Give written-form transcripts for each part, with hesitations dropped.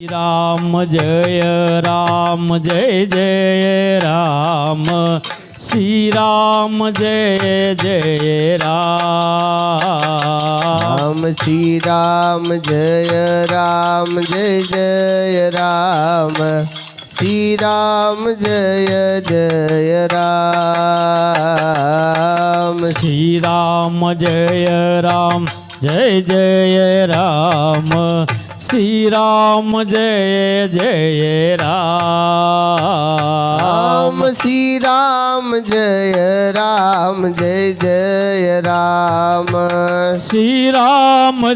राम जय जय राम। श्री राम जय जय राम। श्री राम जय जय राम। श्री राम जय जय राम। श्री राम जय जय राम। श्री राम जय जय राम। श्री राम जय जय राम। श्री राम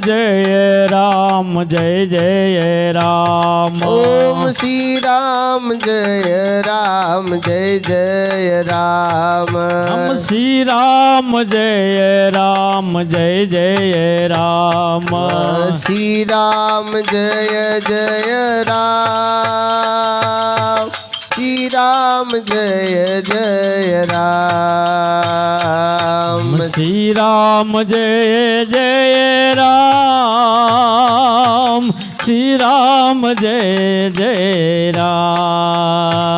जय जय राम। ओम श्री राम जय जय राम। हम श्री राम जय जय राम। श्री राम जय जय राम। श्री राम जय जय राम। श्री राम जय जय राम। श्री राम जय जय राम।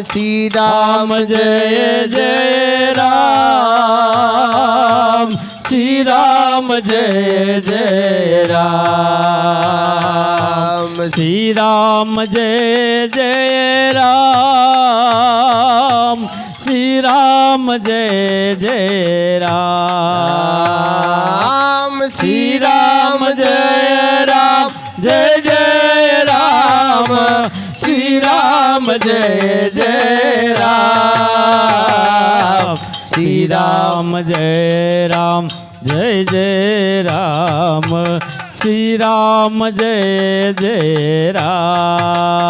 श्री राम जय जय राम। श्री राम जय जय राम। श्री राम जय जय राम। श्री राम जय जय राम। श्री राम जय जय राम। श्री राम जय जय राम। श्री राम जय जय राम। श्री राम जय जय राम।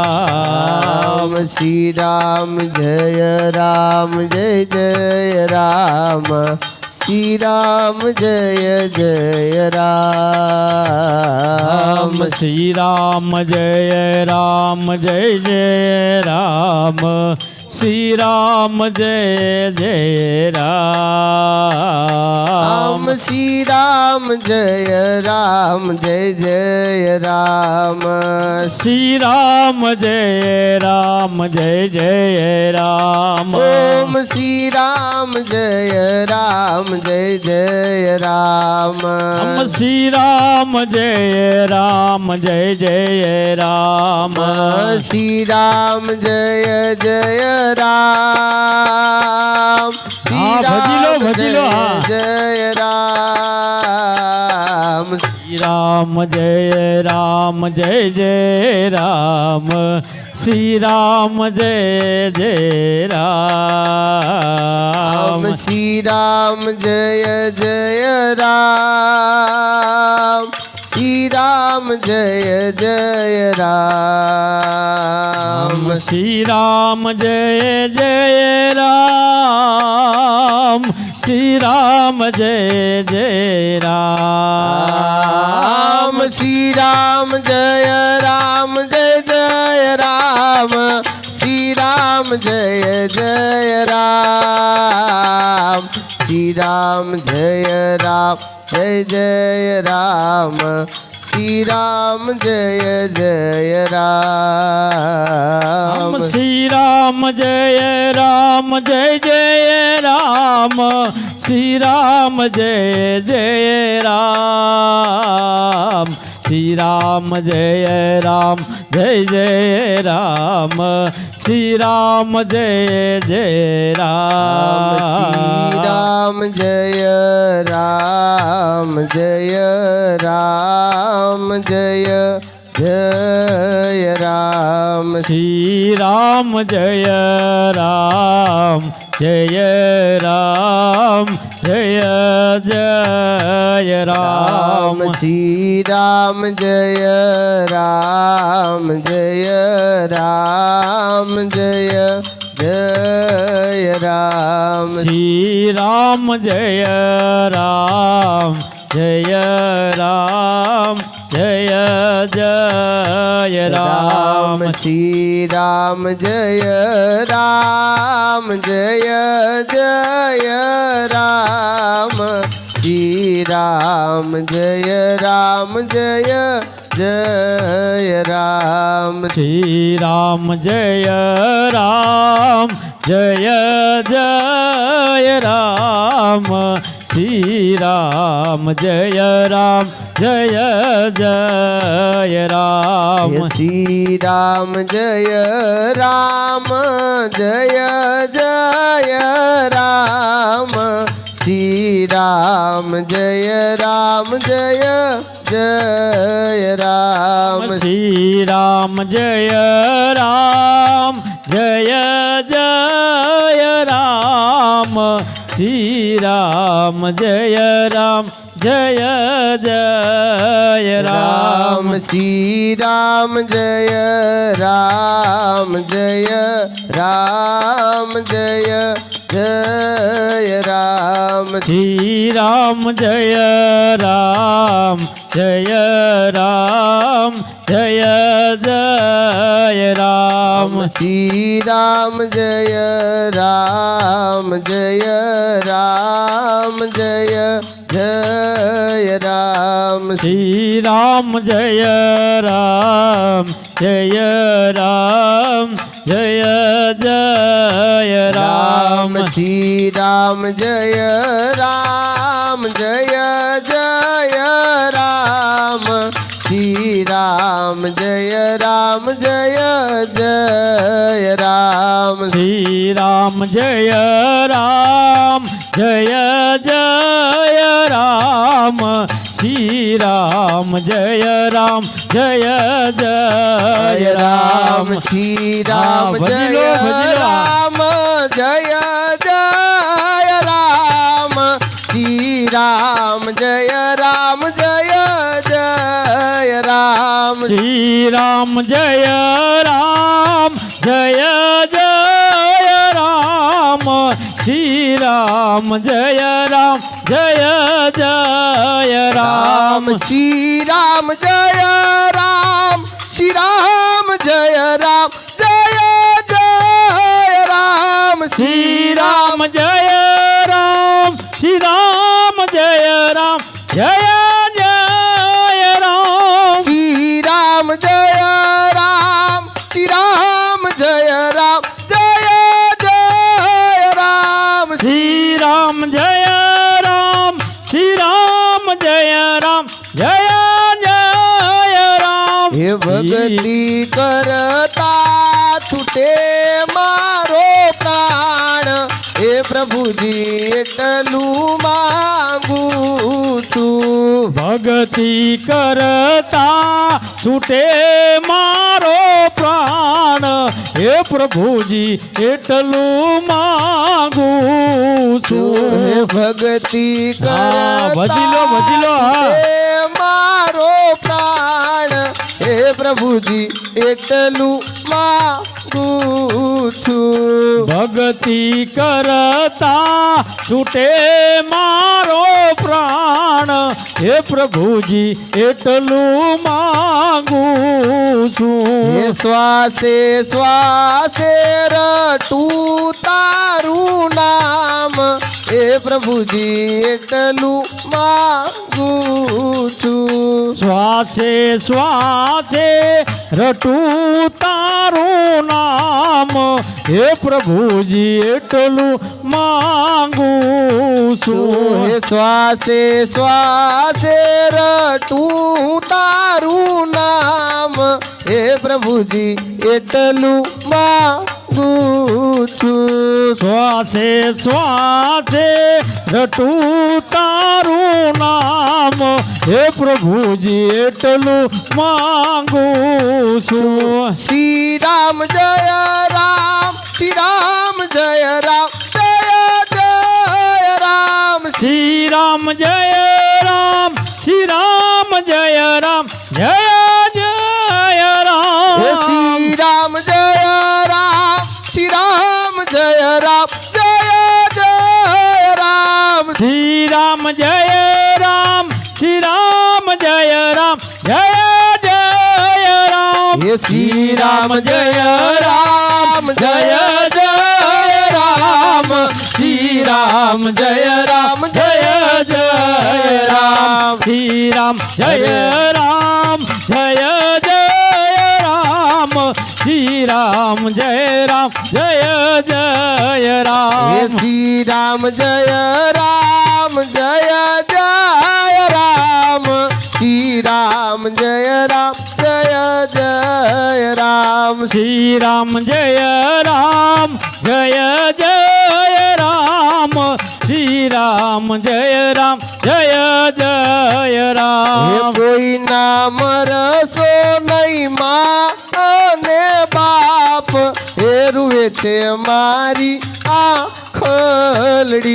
श्री राम जय जय राम। श्री राम जय जय राम। श्री राम जय जय राम। श्री राम जय जय राम। श्री राम जय जय राम। श्री राम जय जय राम। ओम श्री राम जय जय राम। हम श्री राम जय जय राम। श्री राम जय जय राम। भजिलो जय राम। श्री राम जय जय राम। श्री राम जय जय राम। श्री राम जय जय राम। श्री राम जय जय राम। श्री राम जय जय राम। श्री राम जय जय राम। श्री राम जय जय राम। श्री राम जय जय राम। श्री राम जय जय राम। श्री राम जय जय राम। श्री राम जय जय राम। श्री राम जय जय राम। श्री राम जय जय राम। श्री राम जय जय राम। श्री राम जय राम जय जय राम। श्री राम जय जय राम जय जय राम। श्री राम जय राम जय जय राम। श्री राम जय राम जय जय राम। श्री राम जय जय राम। श्री राम जय જય રામ શ્રી રામ જય રામ જય જય રામ શ્રી રામ જય રામ જય જય રામ શ્રી રામ જય રામ જય જય રામ શ્રી રામ જય રામ જય જય રામ શ્રી રામ જય રામ જય જય રામ શ્રી રામ જય રામ જય જય રામ શ્રી રામ જય રામ જય રામ જય જય રામ શ્રી રામ જય રામ જય રામ જય જય રામ શ્રી રામ જય રામ જય રામ જય જય રામ શ્રી રામ જય રામ જય રામ જય જય રામ શ્રી રામ જય રામ જય જય રામ શ્રી રામ જય રામ જય જય રામ શ્રી રામ જય રામ જય જય રામ શ્રી રામ જય રામ જય જય રામ શ્રી રામ ભજી લો, જય ભજી લો. રામ જય જય રામ શ્રી રામ જય રામ જય જય રામ શ્રી રામ જય રામ જય જય રામ શ્રી રામ જય રામ જય જય રામ શ્રી રામ જય રામ શ્રી રામ જય રામ જય જય રામ શ્રી રામ જય રામ શ્રી રામ જય રામ જય જય રામ શ્રી રામ જય રામ શ્રી રામ જય રામ જય જય રામ શ્રી રામ જય રામ શ્રી રામ જય રામ જય જય રામ હે ભક્તિ કરતા છૂટે મારો પ્રાણ હે પ્રભુજી એટલું માંગુ છું ભક્તિ કરતા છૂટે મારો પ્રાણ હે પ્રભુજી એટલું માંગુ હે છું ભક્તિ હા, ભજી લો, ભજી લો, હા. હે મારો પ્રાણ હે પ્રભુજી એટલું માંગુ છું ભક્તિ કરતા છૂટે મારો પ્રાણ હે પ્રભુજી એટલું માંગુ હે છું શ્વાસે શ્વાસે રટું તારું નામ હે પ્રભુજી એટલું માંગુ છું શ્વાસે શ્વાસે રટું તારું નામ હે પ્રભુજી એટલું માંગુ છું હે શ્વાસે શ્વાસે રટું તારું નામ હે પ્રભુજી એટલું માંગુ છું શ્વાસે શ્વાસે રટું તારું નામ હે પ્રભુજી એટલું માંગુ છું શ્રી રામ જય રામ શ્રી રામ જય રામ જય જય રામ શ્રી રામ જય રામ શ્રી રામ જય રામ જય જય રામ હે શ્રી રામ જય રામ શ્રી રામ જય રામ જય જય રામ શ્રી રામ જય રામ શ્રી રામ જય રામ જય જય રામ હે શ્રી રામ જય રામ જય જય રામ શ્રી રામ જય રામ જય જય રામ શ્રી રામ જય રામ જય જય રામ શ્રી રામ જય રામ જય જય હે રામ શ્રી રામ જય રામ જય જય રામ શ્રી રામ જય રામ જય જય રામ શ્રી રામ જય રામ જય જય રામ શ્રી રામ જય રામ જય જય હે રામ કોઈ નામ રસો નહીં માં અને બાપ હે રૂએ છે મારી આખલડી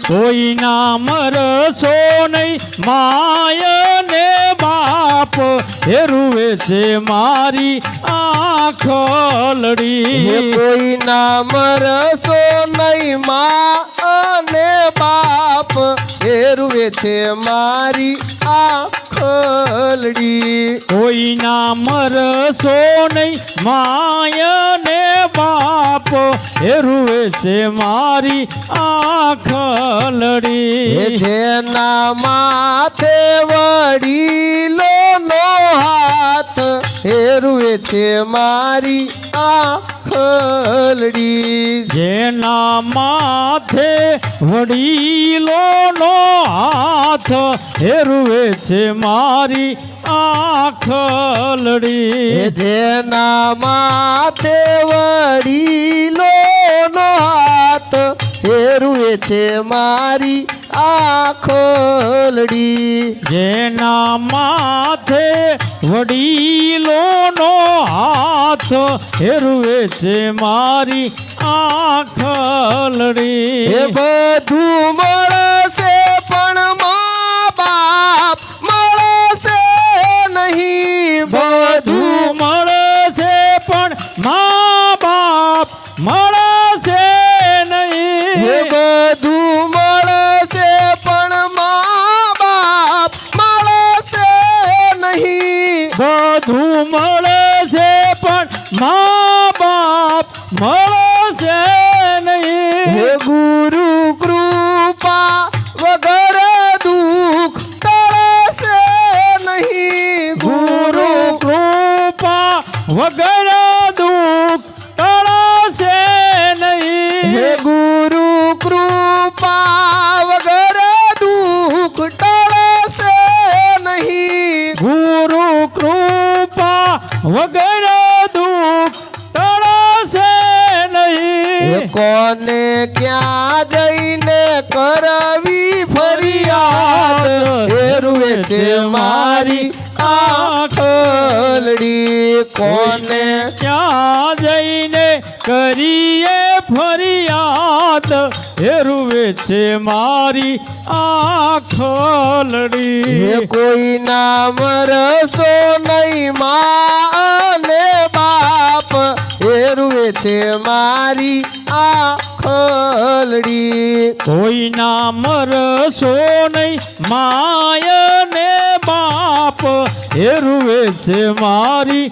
કોઈ નામ રસો નહીં માય ને બાપ હેરુવે છે મારી આંખલડી હે કોઈ નામ રસો નહીં માં અને બાપ હે રૂએ છે મારી આખલડી કોઈ નામ રસો નહીં માય ને બાપ હેરુવે છે મારી હે આંખલડી જેના માથે વડીલો નો હાથ હેરુએ છે મારી આખલડી જેના માથે વડીલોનો હાથ હેરુવે છે મારી આંખલડી હે જેના માથે વડીલો નો હાથ હેરુએ છે મારી આખલડી જેના માથે વડીલોનો હાથ હેરુવે છે મારી આંખલડી હે બધું મળશે પણ મા બાપ મળશે નહીં બધું મળશે પણ મા બાપ મળશે હે નહીં બધું મળશે પણ મા બાપ મળશે નહીં બધું મળશે પણ મા બાપ મળશે હે નહીં ગુરુ કૃપા વગર દુઃખ ટળશે નહીં ગુરુ કૃપા વગર દુઃખ ટળશે હે નહીં ગુરુ કૃપા વગર દુઃખ ટળશે નહીં ગુરુ કૃપા વગર દુઃખ ટળશે નહીં કોને ક્યાં જઈને કરવી ફરિયાદ હેરુએ છે મારી આખલડી કોને ક્યાં જઈને કરીએ ફરિયાદ હેરુવે છે મારી આંખલડી હે કોઈ નામ રસો નહીં માં અને બાપ હેરુએ છે મારી આખલડી કોઈ નામ રસો નહીં માય ને બાપ હેરુવે છે મારી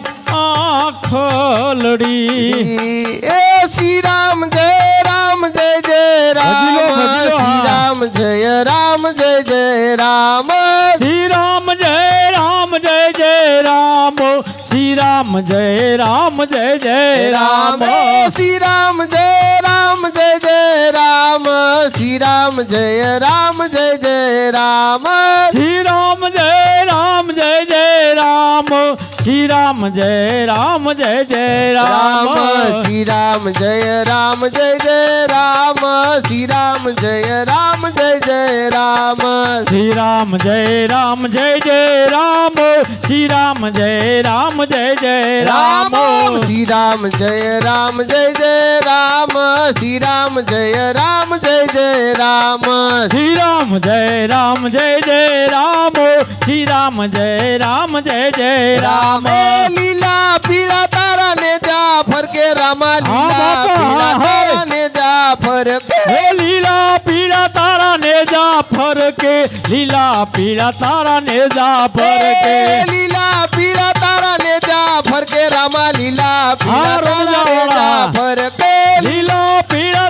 આંખલડી એ શ્રી રામ જય રામ જય જય રામ ભજીલો, શ્રી રામ જય રામ જય જય રામ શ્રી રામ જય રામ જય જય રામ શ્રી રામ જય રામ જય જય રામ શ્રી રામ જય રામ જય જય રામ શ્રી રામ જય રામ જય જય રામ શ્રી રામ જય રામ જય જય રામ શ્રી રામ જય રામ જય જય રામ રામ શ્રી રામ જય રામ જય જય રામ શ્રી રામ જય રામ જય જય રામ શ્રી રામ જય રામ જય જય રામ શ્રી રામ જય રામ જય જય રામ શ્રી રામ જય રામ જય જય રામ શ્રી રામ જય રામ જય જય રામ શ્રી રામ જય રામ જય જય રામ શ્રી રામ જય રામ જય જય રામ રામ લીલા પીળા તારા ને જાફર કે રામા લીલા બાપા, પીળા હા. તારા ને જાફર કે હે લીલા પીળા તારા ને જાફર કે લીલા પીળા તારા ને જાફર કે લીલા પીળા તારા ને જાફર કે રામા લીલા પીળા હા, તારા ને રમજાવાળા. જાફર કે લીલા પીળા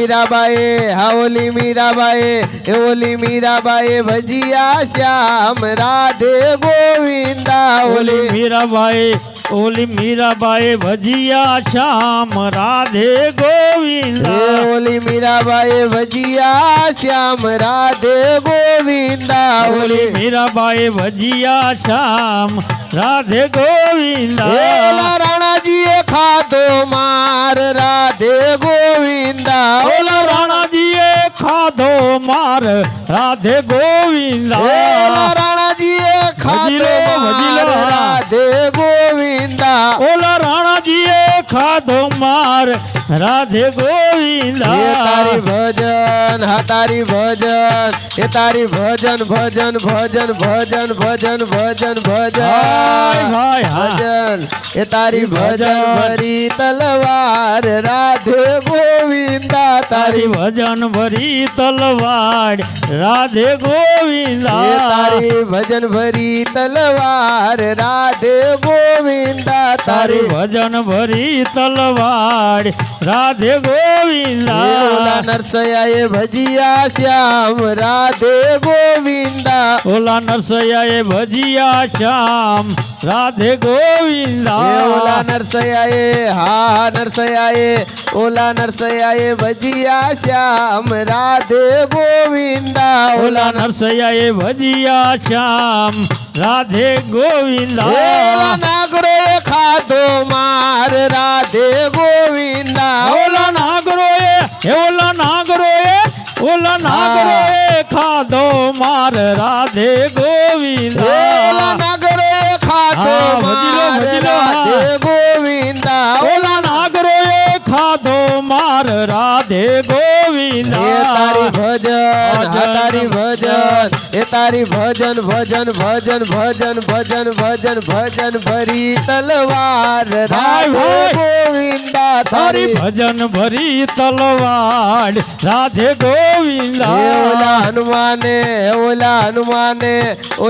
મીરાબાએ હા ઓલી મીરાબાએ એ ઓલી મીરાબાએ ભજીયા શ્યામ રાધે ગોવિંદા ઓલી મીરાબાઈ ઓલી મીરાબાઈ ભજીયા શ્યામ રાધે ગોવિંદા ઓલી મીરાબાએ ભજીયા શ્યામ રાધે ગોવિંદા ઓલી મીરાબાઈ ભજીયા શ્યામ રાધે ગોવિંદા ઓલા રાણાજીએ ખાધો માર રાધે ગોવિંદા ઓલા રાણાજીએ ખાધો માર રાધે ગોવિંદા ઓલા રાણાજીએ ખાધો માર રાધે ગોવિંદા ઓલા રાણાજીએ ખાધો માર રાધે ગોવિંદા એ તારી ભજન હા તારી ભજન એ તારી ભજન ભજન ભજન ભજન ભજન ભજન ભજન ભાઈ હા ભજન એ તારી ભજન ભરી તલવાર રાધે ગોવિંદા તારી ભજન ભરી તલવાર રાધે ગોવિંદા એ તારી ભજન ભરી તલવાર રાધે ગોવિંદા તારી ભજન ભરી તલવાર રાધે ગોવિંદા ઓલા નરસૈયાએ ભજીયા શ્યામ રાધે ગોવિંદા ઓલા નરસૈયાએ ભજીયા શ્યામ રાધે ગોવિંદા ઓલા નરસૈયાએ હા નરસૈયાએ ઓલા નરસૈયાએ ભજીયા શ્યામ રાધે ગોવિંદા ઓલા નરસૈયાએ ભજીયા શ્યામ રાધે ગોવિંદા ઓલા નાગરોએ ખાધો માર રાધે ગોવિંદા ઓલા નાગરોએ ઓલા નાગરોએ ખાધો માર રાધે ગોવિંદા ઓલા નાગરોએ ખાધો માર રાધે ગોવિંદા ઓલા નાગરોએ ખાધો માર રાધે ગોવિંદા એ તારી ભજન હા તારી ભજન એ તારી ભજન ભજન ભજન ભજન ભજન ભજન ભજન ભરી તલવાર રાધે ગોવિંદા તારી ભજન ભરી તલવાર રાધે ગોવિંદા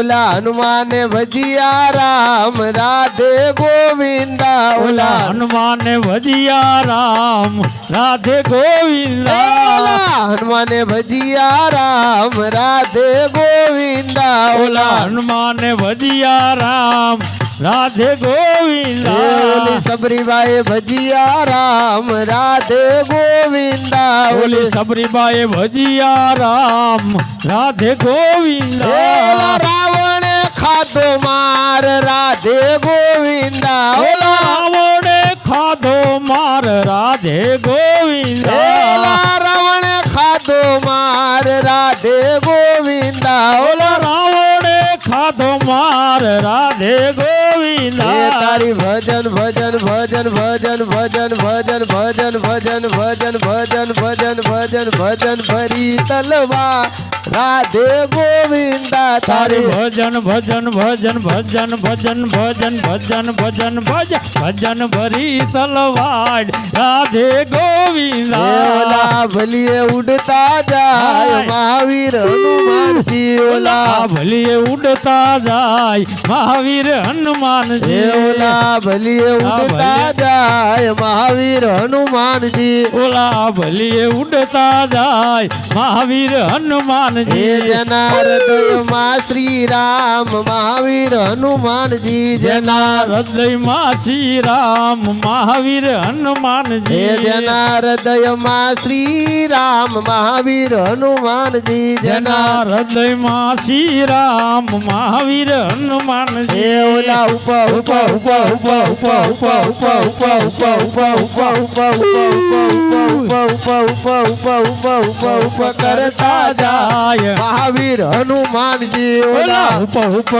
ઓલા હનુમાને ભજીયા રામ રાધે ગોવિંદા ઓલા હનુમાને ભજીયા રામ રાધે ગોવિંદા ઓલા હનુમાને ભજીયા રામ રાધે ગોવિંદા ઓલા હનુમાને ભજીયા રામ રાધે ગોવિંદા ઓલી સબરીબાએ ભજીયા રામ રાધે ગોવિંદા ઓલી સબરીબાએ ભજીયા રામ રાધે ગોવિંદા ઓલા રાવણે ખાધો માર રાધે ગોવિંદા ઓલા રાવણે ખાધો માર રાધે ગોવિંદા ઓલા રાવણે ખાધો માર રાધે ગોવિંદા ઓલા રાવણે ખાધો માર રાધે ગોવિંદા એ તારી ભજન ભજન ભજન ભજન ભજન ભજન ભજન ભજન ભજન ભજન ભજન ભજન ભજન ભરી તલવાર રાધે ગોવિંદા તારી ભજન ભજન ભજન ભજન ભજન ભજન ભજન ભજન ભજન ભરી તલવાર રાધે ગોવિંદા ઓલા ભલીએ ઉડતા જાય મહાવીર હનુમાનજી ઓલા ભલીએ ઉડતા જાય મહાવીર હનુમાનજી ઓલા ભલીએ ઉડતા જાય મહાવીર હનુમાનજી ઓલા ભલીએ ઉડતા જાય મહાવીર હનુમાનજી જેના હૃદયમાં શ્રી રામ મહાવીર હનુમાનજી જેના હૃદયમાં શ્રી રામ મહાવીર હનુમાનજી જેના હૃદયમાં શ્રી રામ મહાવીર હનુમાનજી જેના હૃદયમાં શ્રી રામ મહાવીર હનુમાનજી ઓલા ઉપા ઉપા ઉપા ઉપા ઉપા ઉપા ઉપા ઉપા ઉપા ઉપા ઉપા ઉપા ઉપા ઉપા ઉપા ઉપા કરતા જાય મહાવીર હનુમાનજી ઓલા ઉપ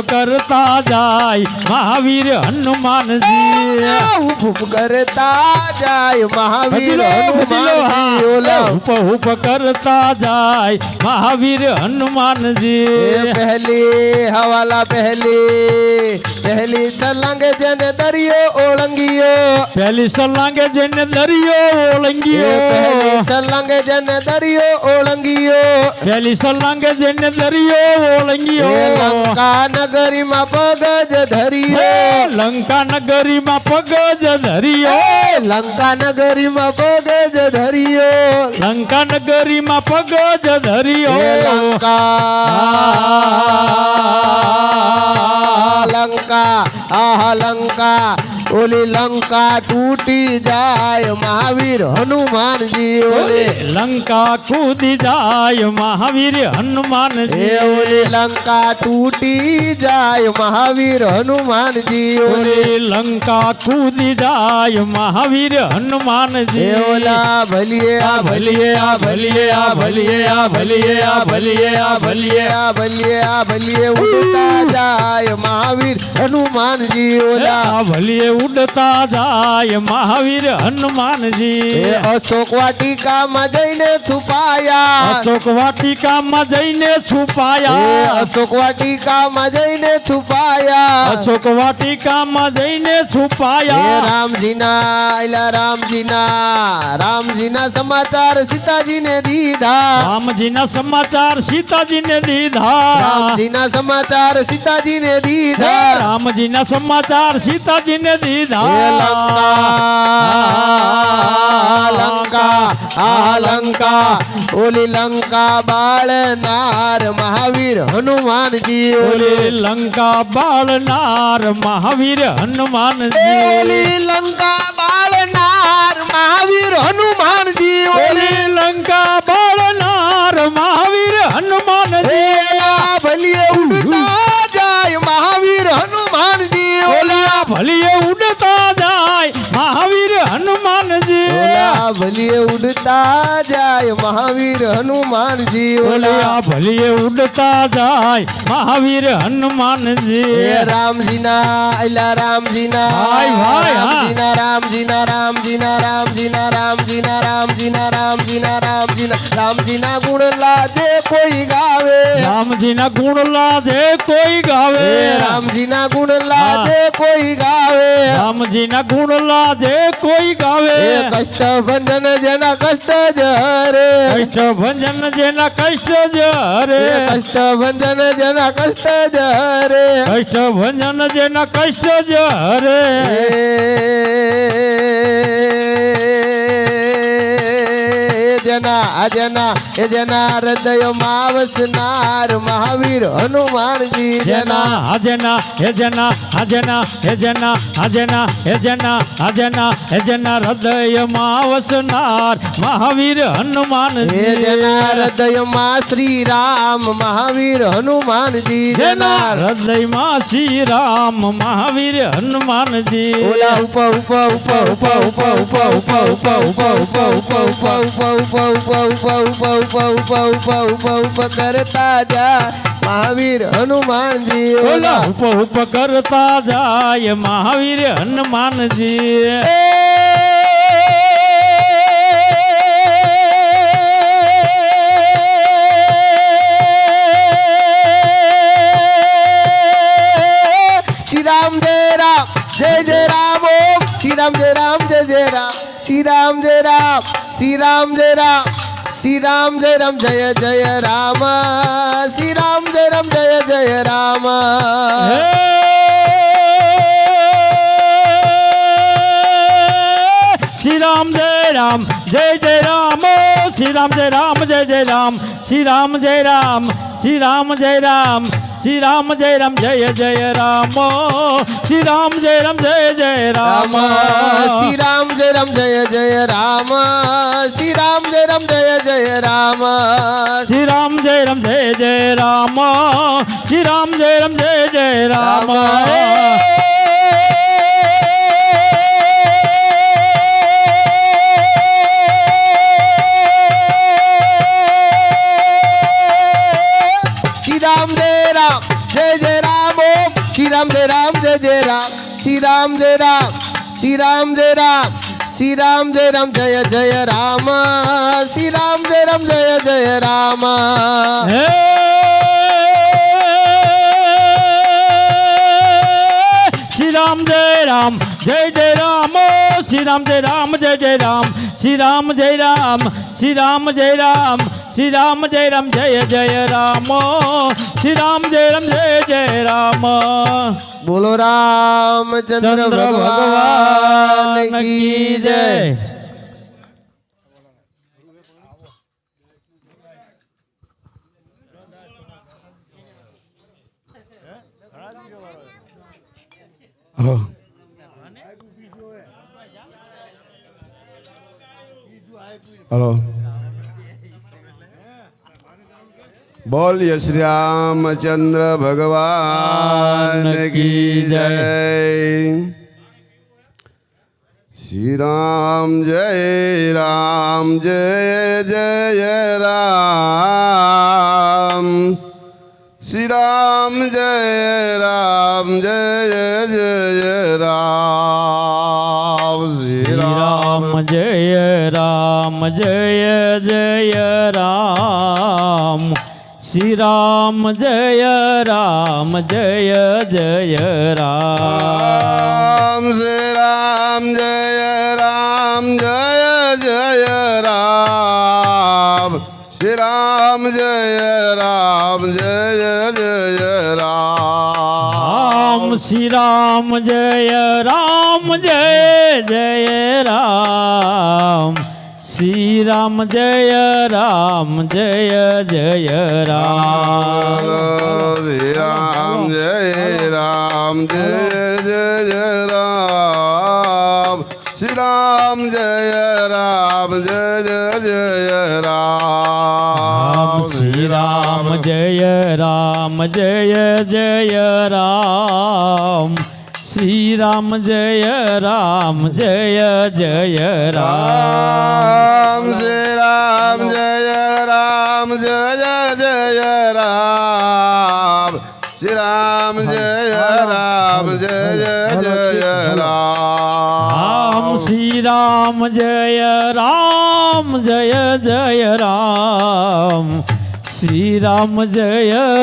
કરતા જાય મહાવીર હનુમાનજી ઉપ કરતા જાય મહાવીર હનુમાનજી ઓલા ઉપ કરતા જાય મહાવીર હનુમાનજી પહેલી હવાલા પહેલી સલંગ જેને દરિયો ઓળંગિયો પહેલી સલાંગે જેને દરિયો ઓળંગિયો પહેલી સલંગ જેને દરિયો ઓળંગિયો પહેલી સલાંગે જેને દરિયો ઓળંગિયો લંકા નગરીમાં પગ જ ધરિયો લંકા નગરીમાં પગ જ ધરિયો લંકા નગરીમાં પગ જ ધરિયો લંકા નગરીમાં પગ જ હે ધર્યો લંકા આહ લંકા ઓલી લંકા તૂટી જાય મહાવીર હનુમાનજી ઓલી લંકા કૂદી જાય મહાવીર હનુમાનજી ઓલી લંકા તૂટી જાય મહાવીર હનુમાનજી ઓલી લંકા કૂદી જાય મહાવીર હનુમાનજી ઓલા ભલીએ આ ભલીએ આ ભલીએ આ ભલીએ આ ભલીએ આ ભલીએ આ ભલીએ આ ભલીએ આ ભલીએ ઉડતા જાય મહાવીર હનુમાનજી ઓલા ભલીએ ઉડતા જાય મહાવીર હનુમાનજી અશોક વાટિકામાં જઈને છુપાયા અશોક વાટિકામાં જઈને છુપાયા અશોક વાટિકામાં જઈને છુપાયા અશોક વાટિકામાં જઈને છુપાયા રામજીના સમાચાર સીતાજીને દીધા રામજીના સમાચાર સીતાજીને દીધા રામજીના સમાચાર સીતાજીને દીધા રામજીના સમાચાર સીતાજીને દીધા લંકા ઓલી લંકા બાળનાર મહાવીર હનુમાનજી ઓલી લંકા બાળનાર મહાવીર હનુમાનજી ઓલી લંકા બાળનાર મહાવીર હનુમાનજી ઓલી લંકા બાળનાર મહાવીર હનુમાનજી ભલીએ ઉડતા જાય મહાવીર હનુમાનજી ઓલા ભલીએ ઉડતા જાય મહાવીર હનુમાનજી ઓલા ભલીએ ઉડતા જાય મહાવીર હનુમાનજી ઓલા ભલીએ ઉડતા જાય મહાવીર હનુમાનજી રામજીના અલા રામજીના ભાઈ ભાઈ રામજીના રામજીના ગુણ લાજે કોઈ ગાવે રામજીના ગુણ લાજે કોઈ ગાવે રામજીના ગુણ લાજે કોઈ ગાવે રામજીના ગુણ લાજે કોઈ ગાવે કષ્ટ ભંજન જેના કષ્ટ જ હરે કષ્ટ ભંજન જેના કષ્ટ જ હરે કષ્ટ ભંજન જેના કષ્ટ જ હરે કષ્ટ ભંજન જેના કષ્ટ જ હરે જેના હૃદયમાં વસનાર મહાવીર હનુમાનજી જેના હજના હેજના હજના હેજના હજના હેજના હજના હેજના હૃદયમાં વસનાર મહાવીર હનુમાનજી જેના હૃદયમાં શ્રી રામ મહાવીર હનુમાનજી જેના હૃદયમાં શ્રી રામ મહાવીર હનુમાનજી ઓલા કરતા જા મહાવીર હનુમાનજી ઓલા ઉપ કરતા જાય મહાવીર હનુમાનજી શ્રી રામ જય રામ જય જય રામ ઓમ શ્રી રામ જય રામ જય જય રામ શ્રી રામ જય રામ શ્રી રામ જય રામ શ્રી રામ જય રામ જય જય રામ શ્રી રામ જય રામ જય જય રામ શ્રી રામ જય રામ જય જય રામ શ્રી રામ જય રામ જય જય રામ શ્રી રામ જય રામ શ્રી રામ જય રામ શ્રી રામ જય રામ જય જય રામ શ્રી રામ જય રામ જય જય રામ શ્રી રામ જય રામ જય જય રામ શ્રી રામ જય રામ જય જય રામ શ્રી રામ જય રામ જય જય રામ શ્રી રામ જય રામ જય જય રામ श्री राम जय राम जय जय राम श्री राम जय राम श्री राम जय राम श्री राम जय राम जय जय राम श्री राम जय राम जय जय राम श्री राम जय राम जय जय राम श्री राम जय राम जय जय राम श्री राम जय राम श्री राम जय राम श्री राम जय राम जय जय राम श्री राम जय राम जय जय राम बोलो रामचंद्र भगवान की जय। હલો બોલીએ શ્રી રામચંદ્ર ભગવાન કી જય શ્રી રામ જય જય જય રામ શ્રી રામ જય જય જય રામ શ્રી રામ જય રામ જય જય રામ શ્રી રામ જય જય જય રામ શ્રી રામ જય જય રામ શ્રી રામ જય જય રામ શ્રી રામ જય જય રામ શ્રી રામ જય જય જય રામ શ્રી રામ જય જય રામ શ્રી રામ જય જય રામ શ્રી રામ જય જય રામ શ્રી રામ જય જય જય રામ શ્રી રામ જય જય રામ શ્રી રામ જય જય રામ શ્રી રામ જય જય રામ શ્રી રામ જય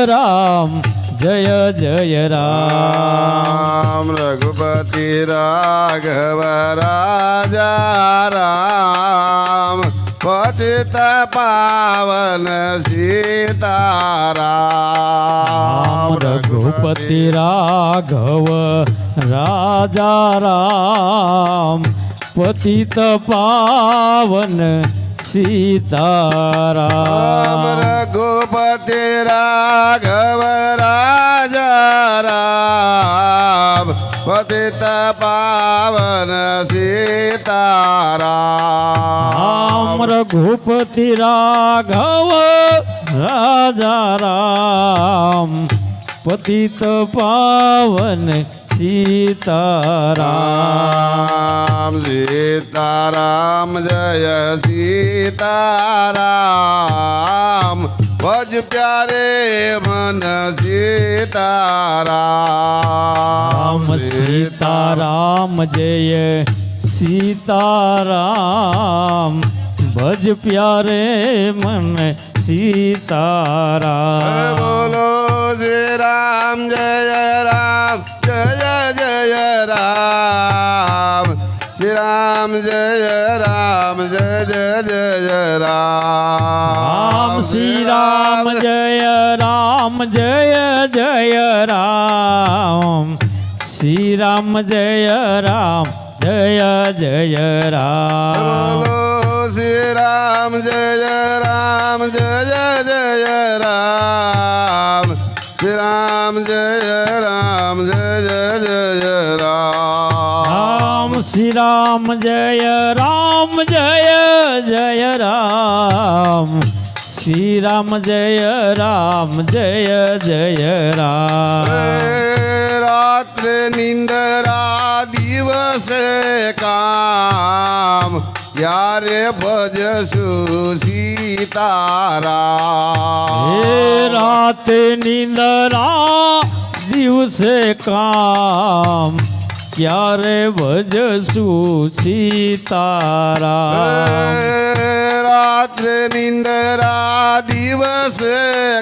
જય જય રામ રઘુપતિ રાઘવ રાજા રામ પતિત પાવન સીતારામ રઘુપતિ રાઘવ રાજા રામ પતિત પાવન સીતારામ રઘુપતિ રાઘવ રાજા રામ પતિત પાવન સીતારામ રઘુપતિ રાઘવ રાજા રામ પતિત પાવન સીતારામ સીતારામ જય સીતારામ ભજ પ્યારે મન સીતારામ સીતારામ જય સીતારામ ભજ પ્યારે મન સીતારામ બોલો શ્રી રામ જય જય રામ શ્રી રામ જય જય રામ શ્રી રામ જય જય રામ શ્રી રામ જય જય રામ બોલો શ્રી રામ જય જય રામ શ્રી રામ જય જય રામ શ્રી રામ જય જય રામ શ્રી રામ જય જય રામ રાત્રે નિંદરા દિવસે કામ યારે ભજશું સીતારામ રાત નિંદરા દિવસે કામ ક્યારે ભજશું સીતારામ રાત્રે નિંદરા દિવસે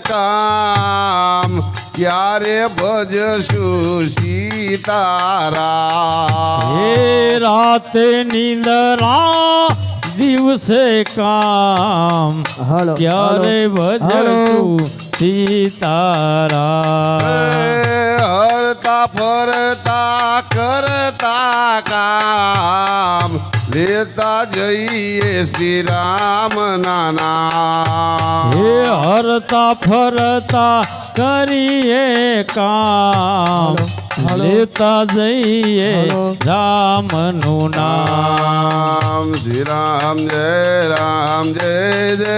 કામ ક્યારે ભજશું સીતારામ રાત નિંદરા દિવસે કામ ક્યારે ભજશું સીતારામ હરતા ફરતા કરતા કામ લેતા જઈએ શ્રી રામ નામ હરતા ફરતા કરીએ કામ લેતા જઈએ હાલો. રામનું નામ. શ્રી રામ જય રામ જય જય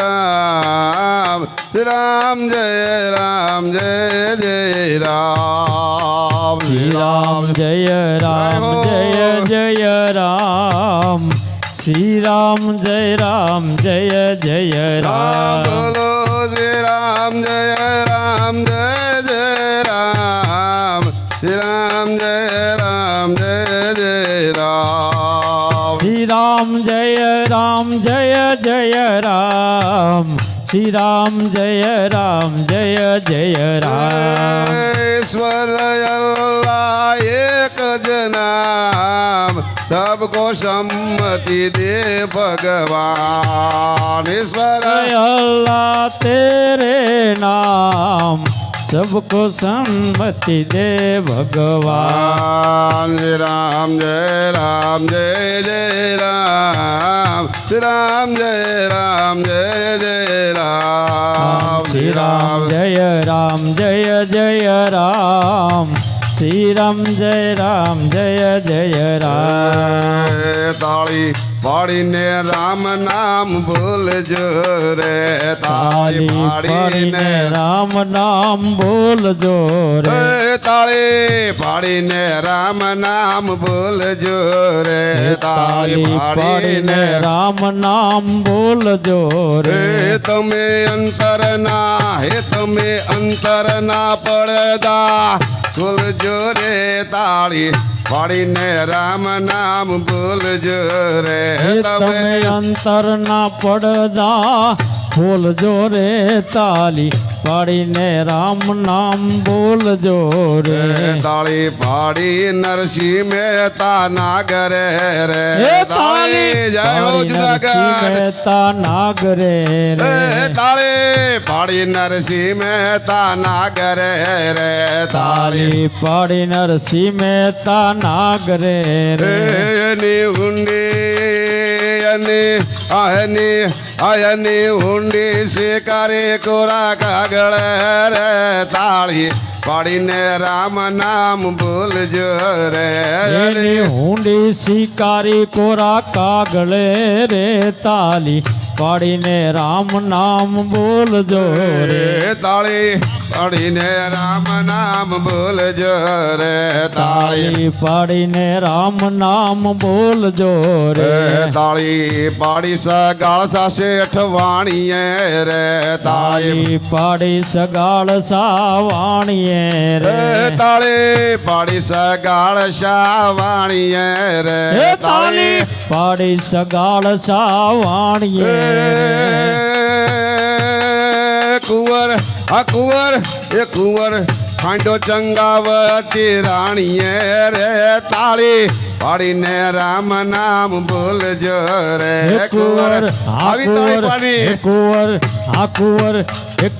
રામ શ્રી રામ જય રામ જય જય રામ શ્રી રામ જય રામ જય જય રામ શ્રી રામ જય રામ જય જય રામ રામ. બોલો શ્રી રામ જય રામ જય જય રામ શ્રી રામ જય રામ જય જય રામ શ્રી રામ જય રામ જય જય રામ શ્રી રામ જય રામ જય જય રામ. ईश्वर अल्लाह एक जनाम सबको सम्मति दे भगवान ईश्वर अल्लाह तेरे नाम सबको सम्मति दे भगवान. श्री राम जय राम जय जय राम श्री राम जय राम जय जय राम श्री राम जय राम जय जय राम श्री राम जय राम जय जय राम. ताली पाड़ीने राम नाम बोलजो रे ताली ताली पाड़ीने पाड़ीने राम नाम बोलजो रे. ताली पाड़ीने राम नाम बोलजो रे ताली ताली पाड़ीने पाड़ीने राम नाम बोलजो रे. તમે અંતર ના હે તમે અંતર ના પડદા ખોલજો રે તાળી પાડીને રામ નામ બોલજો રે હે તમે અંતર ના પડદા ખોલજો રે તાલી પાડીને રામ નામ બોલજો રે. તાળી પાડી નરસિંહ મહેતા નાગરે રે હે તાલી જય હો પાડી નરસિંહ જુનાગઢ મહેતા નાગરે રે. તાળી પાડી નરસિંહ મહેતા નાગરે રે તાળી તાલી પાડી નરસિંહ મહેતા નાગરે રે. એની ઊંડી આયની ઊંડી શિકારી કોરા કાગળ રે તાળી પાડીને રામ નામ બોલજો રે એની ઊંડી શિકારી કોરા કાગળે રે તાલી પાડીને રામ નામ બોલજો રે. તાળી પાડીને રામ નામ બોલજો રે તાળી તાળી પાડીને રામ નામ બોલજો રે. તાળી પાડી સગાળ થશે અઠવાણીએ રે તાળી તાળી પાડી સગાળ સાવાણીએ રે. તાળી પાડી સગાળ શાવાણીએ રે હે તાળી પાડી સગાળ સાવાણીએ રે. કુંવર આ કુંવર એ કુંવર ખાંડો ચંગાવતી રાણીએ રે તાળી પાડીને રામ નામ બોલજો રે હે કુંવર આવી તાળી પાડી આ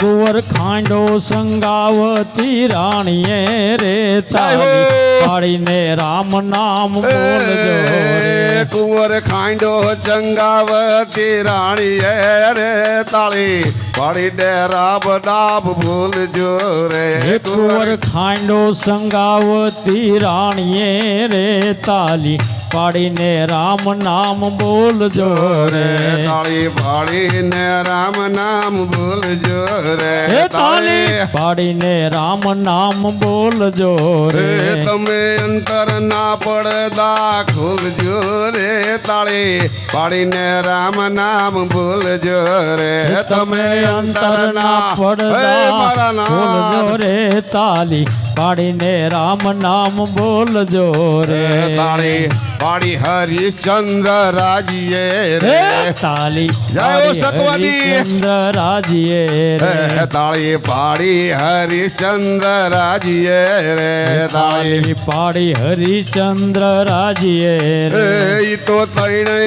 કુંવર ખાંડો સંગાવતી રાણીએ રે તાળી પાડીને રામ નામ બોલજો રે. કુંવર ખાંડો ચંગાવતી રાણીએ રે તાળી પાડીને રામ નામ બોલજો રે હે કુંવર ખાંડો સંગાવતી રાણીએ રે તાલી પાડીને રામ નામ બોલજો રે. તાળી પાડીને રામ નામ બોલજો રે હે તાલી પાડીને રામ નામ બોલજો રે. તમે અંતર ના પડદા ખોલજો રે તાળી પાડીને રામ નામ બોલજો રે તમે અંતર ના પડદા મારા બોલજો નામ રે તાલી પાડીને રામ નામ બોલજો રે. તાળી પાડી હરિશ્ચંદ્ર રાજીએ હે રે તાલી જય હો સતવાદી. હરિશ્ચંદ્ર રાજીએ રે. તાળી પાડી હરિશ્ચંદ્ર રાજીએ રે તાળી તાળી પાડી હરિચંદ્ર રાજીએ રે. ઈ તો તૈણે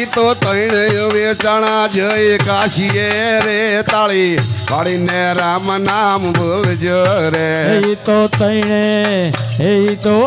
ઈ તો તૈણે વેચાણા જય કાશીએ રે તાળી પાડીને રામ નામ બોલજો રે એ તો તૈણે એ તો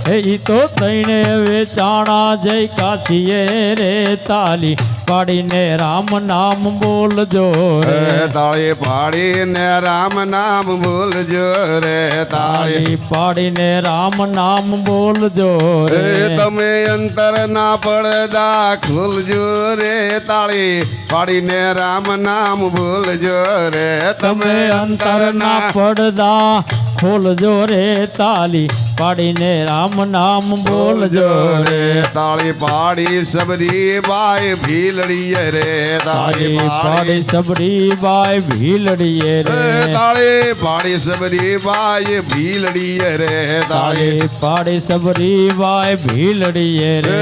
હે ઈ તો તૈણે વેચાણા જય કાશીએ રે તાલી પાડીને રામ નામ બોલજો રે તાળી પાડીને રામ નામ બોલજો રે તાળી પાડીને રામ નામ બોલજો રે તમે અંતર ના પડદા ખોલજો રે તાળી પાડીને રામ નામ બોલજો રે તમે અંતરના પડદા ખોલજો રે તાલી પાડીને રામ નામ બોલજો રે તાળી પાડી સબરી બાઈ ભીલડીએ રે તાળી પાડી સબરી બાઈ ભીલડીએ રે તાળી પાડી સબરી બાઈ ભીલડીએ રે તાળી પાડી સબરી બાઈ ભીલડીએ રે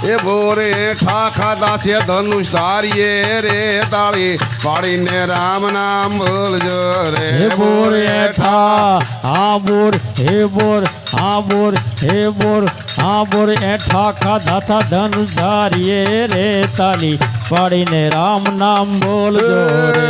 એ બોરે ઠા ખાધા છે ધનુષ તારીએ રે તાળી પાડીને રામ નામ બોલજો રે બોર એઠા હા બોર હે બોર હા બોર હે બોર હા બોર એઠા ખાધા થા ધનુષારીએ રે તાલી પાડીને રામ નામ બોલજો રે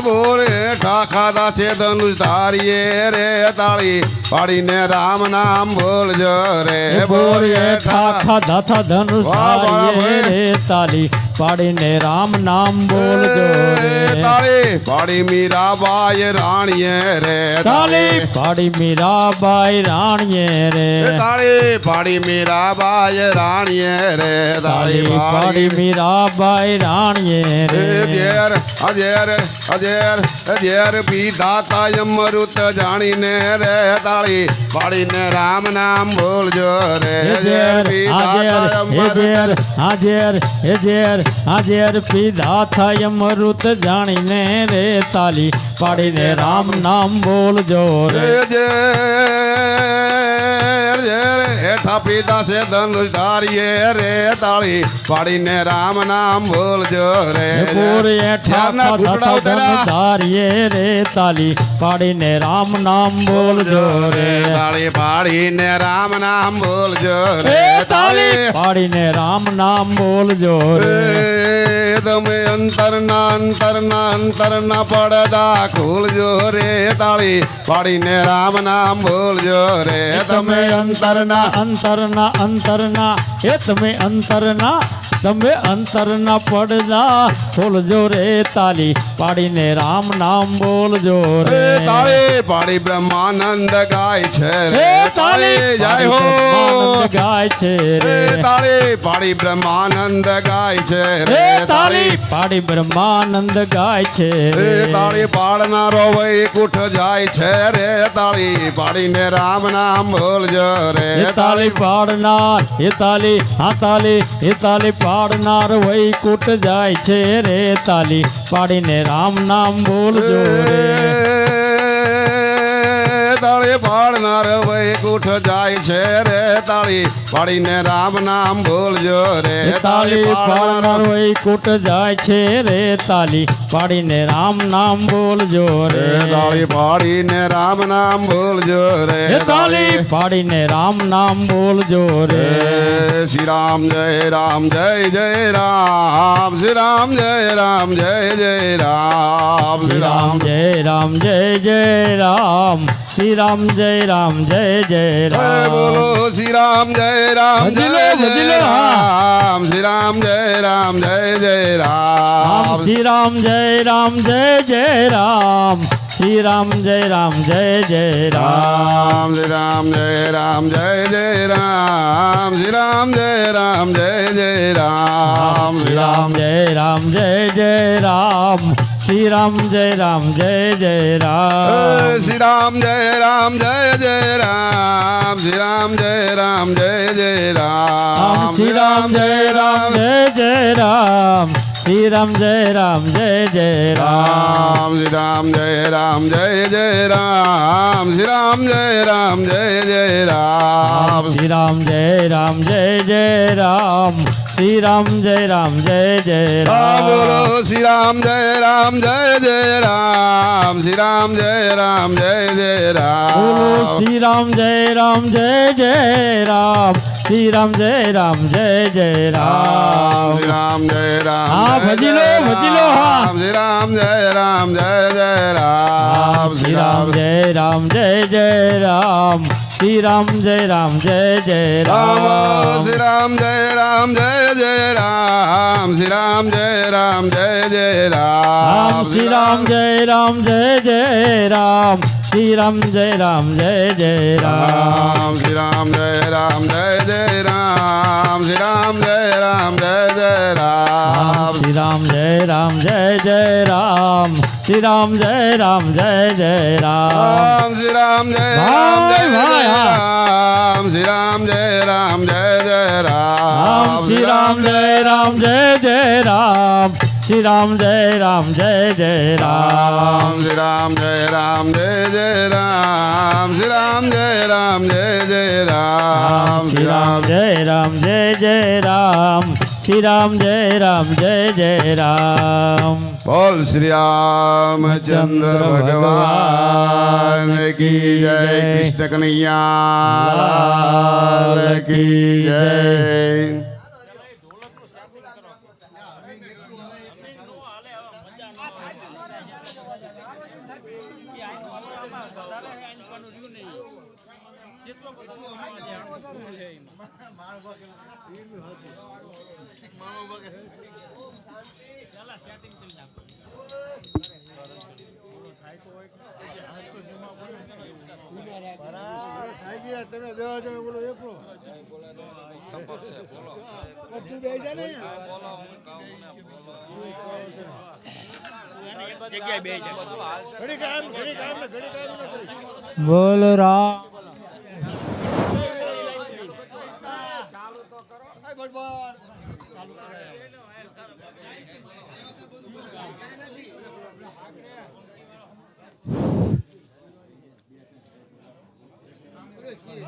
બોરે ઠા ખાધા છે ધનુષ તારીએ રે તાળી પાડીને રામ નામ બોલજો રે બોર એઠા ખાધા થા ધનુષારીએ રે તાલી પાડીને રામ નામ બોલજો રે તાળી પાડી મીરાબાઈ રાણીએ રે તાલી પાડી મીરાબાઈ રાણીએ રે તાળી પાડી મીરાબાઈ રાણીએ રે તાળી પાડી મીરાબાઈ રાણીએ રે ઝેર અઝેર અઝેર ઝેર પીધા તા અમૃત જાણીને રે તાળી પાડીને રામ નામ બોલજો રે ઝેર પીધા તા અમૃત હાજર પીધા થાય અમૃત જાણીને રે તાલી પાડીને રામ નામ બોલજો રે હેઠા પીધા છે ધનુષ ધારીએ રે તાળી પાડીને રામ નામ બોલજો રે ધારીએ રે તાલી પાડીને રામ નામ બોલજો રે તાળી પાડીને રામ નામ બોલજો રે તાલી પાડીને રામ નામ બોલજો રે તમે અંતરના પડદા ખોલજો રે તાળી પાડીને રામ નામ બોલજો રે તમે અંતરના એ તમે અંતરના પડદા ખોલજો રે તાલી પાડીને રામ નામ બોલજો રે તાળી પાડી બ્રહ્માનંદ ગાય છે રે તાળી જય હો ગાય છે રે તાળી પાડી બ્રહ્માનંદ ગાય છે રે તાળી પાડી બ્રહ્માનંદ ગાય છે રે તાળી પાડનારો વૈકુંઠ જાય છે રે તાળી પાડીને રામ નામ બોલજો રે તાળી પાડનાર એ તાળી પાડનાર વૈકુંઠ જાય છે રે તાલી પાડીને રામ નામ બોલજો રે તાળી પાડનાર વૈકુંઠ જાય છે રે તાળી પાડીને રામ નામ બોલજો રે તાળી પાડનાર વૈકુંઠ જાય છે રે તાલી પાડીને રામ નામ બોલજો રે તાળી પાડીને રામ નામ બોલજો રે તાળી પાડીને રામ નામ બોલજો રે શ્રી રામ જય રામ જય જય રામ શ્રી રામ જય રામ જય જય રામ શ્રી રામ જય રામ જય જય રામ શ્રી રામ જય રામ જય જય રામ બોલો શ્રી રામ જય રામ જય જય રામ શ્રી રામ જય રામ જય જય રામ શ્રી રામ જય રામ જય જય રામ શ્રી રામ જય રામ જય જય રામ શ્રી રામ જય રામ જય જય રામ શ્રી રામ જય રામ જય જય રામ શ્રી રામ જય રામ જય જય રામ શ્રી રામ જય રામ જય જય રામ શ્રી રામ જય રામ જય જય રામ શ્રી રામ જય રામ જય જય રામ શ્રી રામ જય રામ જય જય રામ શ્રી રામ જય રામ જય જય રામ શ્રી રામ જય રામ જય જય રામ શ્રી રામ જય રામ જય જય રામ શ્રી રામ જય રામ જય જય રામ શ્રી રામ જય રામ જય જય રામ બોલો શ્રી રામ જય રામ જય જય રામ શ્રી રામ જય રામ જય જય રામ બોલો શ્રી રામ જય રામ જય જય રામ શ્રી રામ જય રામ જય જય રામ શ્રી રામ જય રામ હા, જય ભજી લો, જય ભજી લો, હા. રામ. શ્રી રામ જય રામ જય જય રામ. શ્રી રામ જય રામ જય જય રામ શ્રી રામ જય રામ જય જય રામ રામ શ્રી રામ જય રામ જય જય રામ. શ્રી રામ જય રામ જય જય રામ. રામ શ્રી રામ જય રામ જય જય રામ શ્રી રામ જય રામ જય જય રામ શ્રી રામ જય રામ જય જય રામ. શ્રી રામ જય રામ જય જય રામ. શ્રી રામ જય રામ જય જય રામ શ્રી રામ જય રામ જય જય રામ શ્રી રામ જય રામ જય જય રામ. શ્રી રામ જય રામ જય જય રામ. શ્રી રામ જય રામ જય જય રામ શ્રી રામ જય રામ જય જય રામ શ્રી રામ જય રામ જય જય રામ. શ્રી રામ જય રામ જય જય રામ. શ્રી રામ જય રામ જય જય રામ શ્રી રામ જય રામ જય જય રામ બોલ શ્રી રામચંદ્ર ભગવાન કી જય. કૃષ્ણ કનૈયા લાલ કી જય. બોલ રામ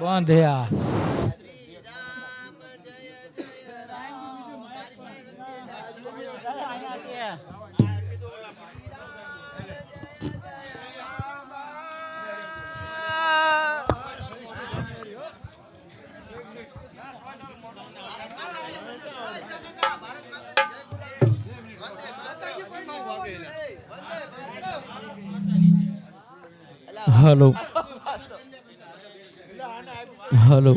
બાંધ્યા hello hello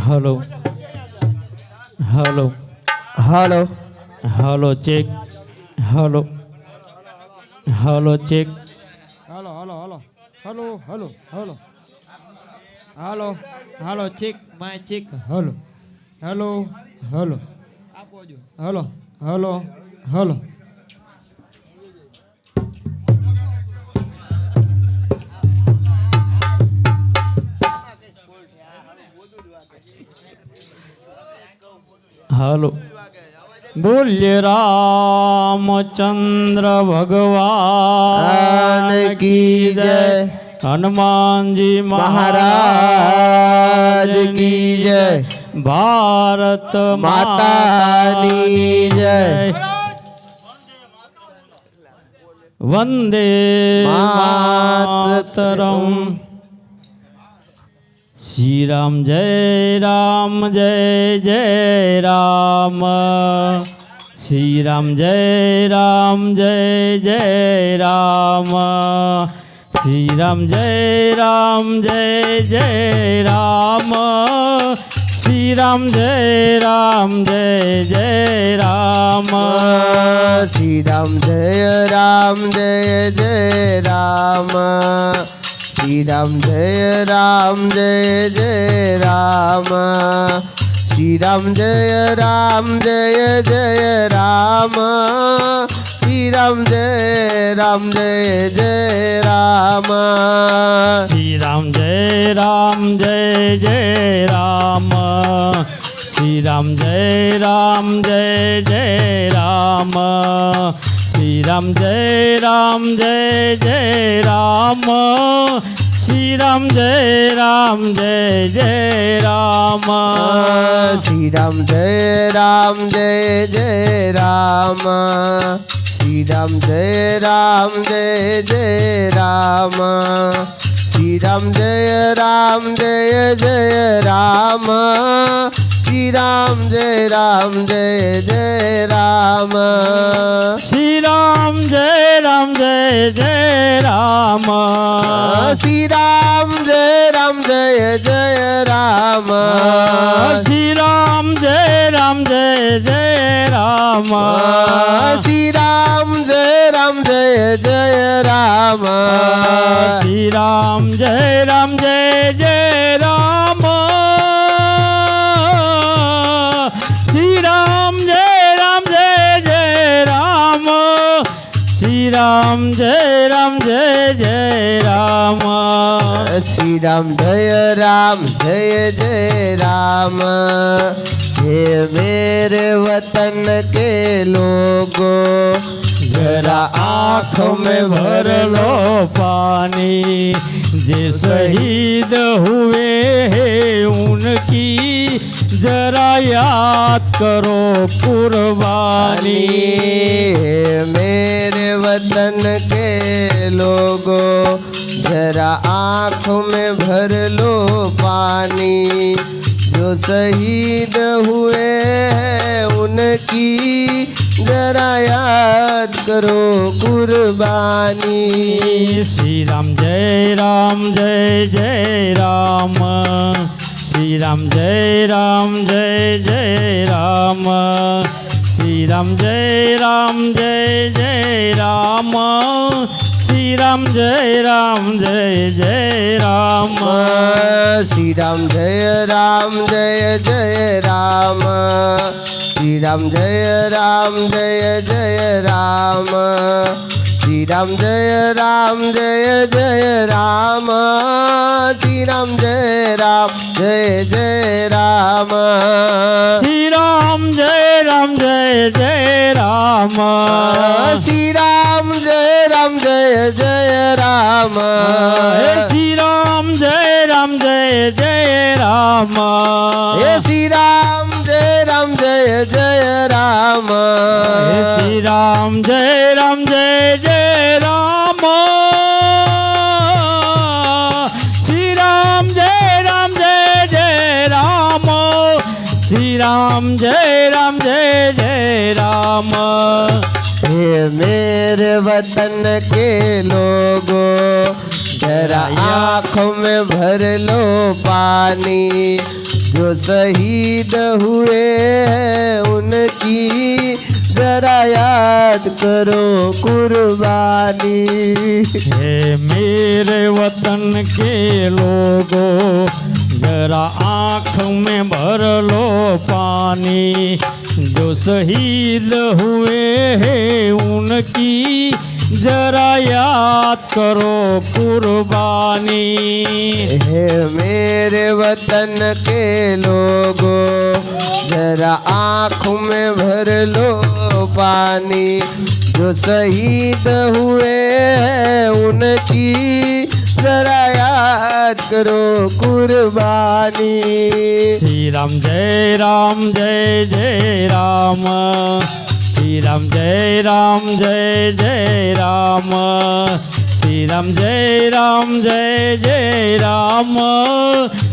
hello hello hello hello check hello hello check hello hello hello hello hello hello hello hello check my check hello hello hello આપો જો હાલો હાલો હાલો હલો બોલ્ય રામચંદ્ર ભગવાન કી જય. હનુમાનજી મહારાજ કી જય. ભારત માતાની જય. વંદે માતરમ. શ્રી રામ જય રામ જય જય રામ શ્રી રામ જય રામ જય જય રામ શ્રી રામ જય રામ જય જય રામ શ્રી રામ જય રામ જય જય રામ શ્રી રામ જય રામ જય જય રામ. શ્રી રામ જય રામ જય જય રામ. શ્રી રામ જય રામ જય જય રામ. શ્રી રામ જય રામ જય જય રામ. શ્રી રામ જય રામ જય જય રામ શ્રી રામ જય રામ જય જય રામ શ્રી રામ જય રામ જય જય રામ શ્રી રામ જય રામ જય જય રામ શ્રી રામ જય રામ જય જય રામ. શ્રી રામ જય રામ જય જય રામ. શ્રી રામ જય રામ જય જય રામ શ્રી રામ જય રામ જય જય રામ શ્રી રામ જય રામ જય જય રામ શ્રી રામ જય રામ જય જય રામ શ્રી રામ જય રામ જય જય રામ શ્રી રામ જય રામ જય જય રામ શ્રી રામ જય રામ જય જય રામ શ્રી રામ જય રામ જય જય રામ શ્રી રામ જય રામ જય જય રામ શ્રી રામ જય રામ જય જય રામ हे मेरे वतन के लोगों जरा आँख में भर लो पानी जे शहीद हुए हैं उनकी जरा याद करो कुर्बानी हे मेरे वतन के लोगों जरा आँख में भर लो पानी जो शहीद हुए हैं उनकी जरा याद करो कुर्बानी श्री राम जय राम जय जय राम श्री राम जय राम जय जय राम श्री राम जय राम जय जय राम श्री राम जय राम जय जय राम श्री राम जय राम जय जय राम श्री राम जय राम जय जय राम श्री राम जय राम जय जय राम श्री राम जय राम जय जय राम श्री राम जय राम जय जय राम श्री राम जय राम जय जय राम श्री राम जय राम जय जय राम श्री राम जय राम जय जय राम श्री राम जय राम जय जय राम श्री राम जय राम जय जय राम श्री राम जय राम जय जय राम हे मेरे वतन के लोगों जरा आँखों में भर लो पानी जो शहीद हुए हैं उनकी जरा याद करो कुर्बानी हे मेरे वतन के लोगों जरा आँख में भर लो पानी जो शहीद हुए हैं उनकी जरा याद करो कुर्बानी हे मेरे वतन के लोगों जरा आँख में भर लो पानी जो शहीद हुए हैं उनकी जरा याद करो कुर्बानी श्री राम जय जय राम श्री राम जय जय राम श्री राम जय जय राम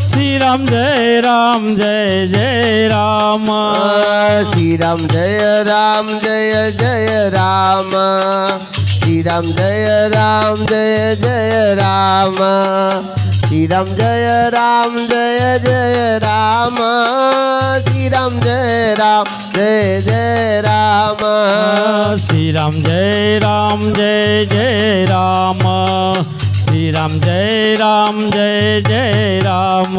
श्री राम जय जय राम श्री राम जय जय राम श्री राम जय जय राम श्री राम जय जय राम श्री राम जय जय राम श्री राम जय जय राम श्री राम जय जय राम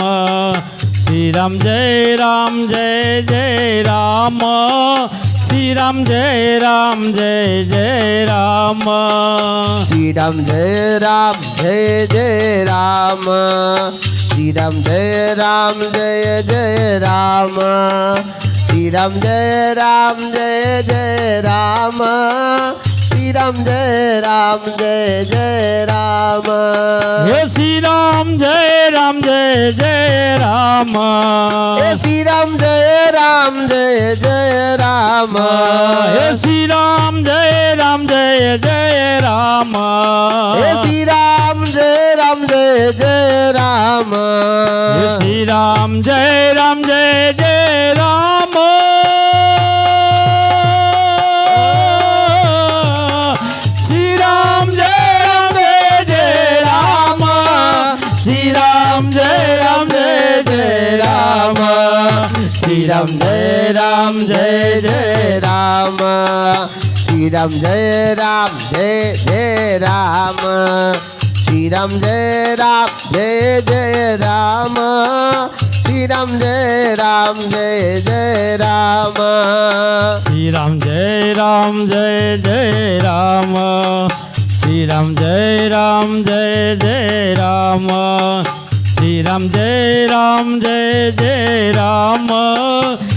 श्री राम जय जय राम श्री राम जय जय राम श्री राम जय जय राम श्री राम जय जय राम श्री राम जय जय राम श्री राम जय जय राम हे श्री राम जय जय राम हे श्री राम जय जय राम हे श्री राम जय जय राम हे श्री राम जय રામ જય જય રામ શ્રી રામ જય રામ જય જય રામ શ્રી રામ જય રામ જય જય રામ શ્રી રામ જય રામ જય જય રામ શ્રી રામ જય રામ જય જય રામ શ્રી રામ જય રામ જય જય રામ શ્રી રામ જય રામ જય જય રામ શ્રી રામ જય રામ જય જય રામ શ્રી રામ જય રામ જય જય રામ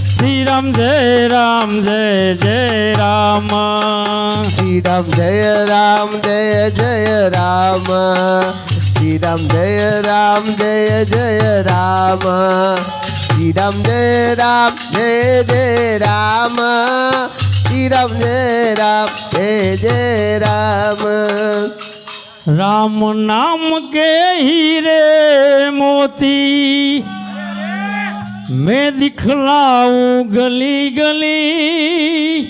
શ્રી રામ જય રામ જય જય રામ શ્રી રામ જય રામ જય જય રામ શ્રી રામ જય રામ જય જય રામ શ્રી રામ જય રામ જય જય રામ શ્રી રામ જય રામ જય જય રામ શ્રી રામ જય રામ જય જય રામ શ્રી રામ જય રામ જય જય રામ राम नाम के हीरे मोती मैं दिखलाऊं गली गली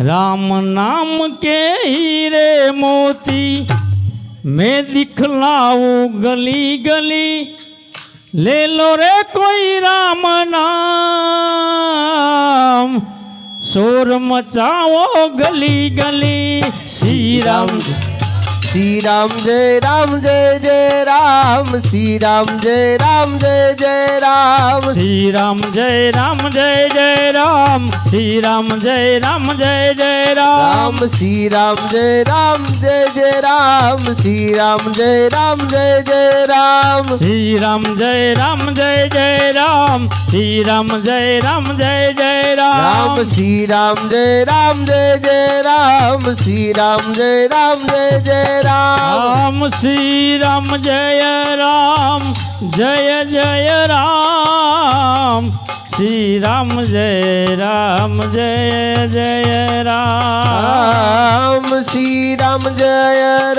राम नाम के हीरे मोती मैं दिखलाऊं गली गली ले लो रे कोई राम नाम शोर मचाओ गली गली श्री राम श्री राम जय जय राम श्री राम जय जय राम श्री राम जय जय राम श्री राम जय जय राम श्री राम जय जय राम श्री राम जय जय राम श्री राम जय जय राम श्री राम जय जय राम श्री राम जय जय राम श्री राम जय जय राम श्री राम जय राम जय जय राम श्री राम जय जय राम श्री राम जय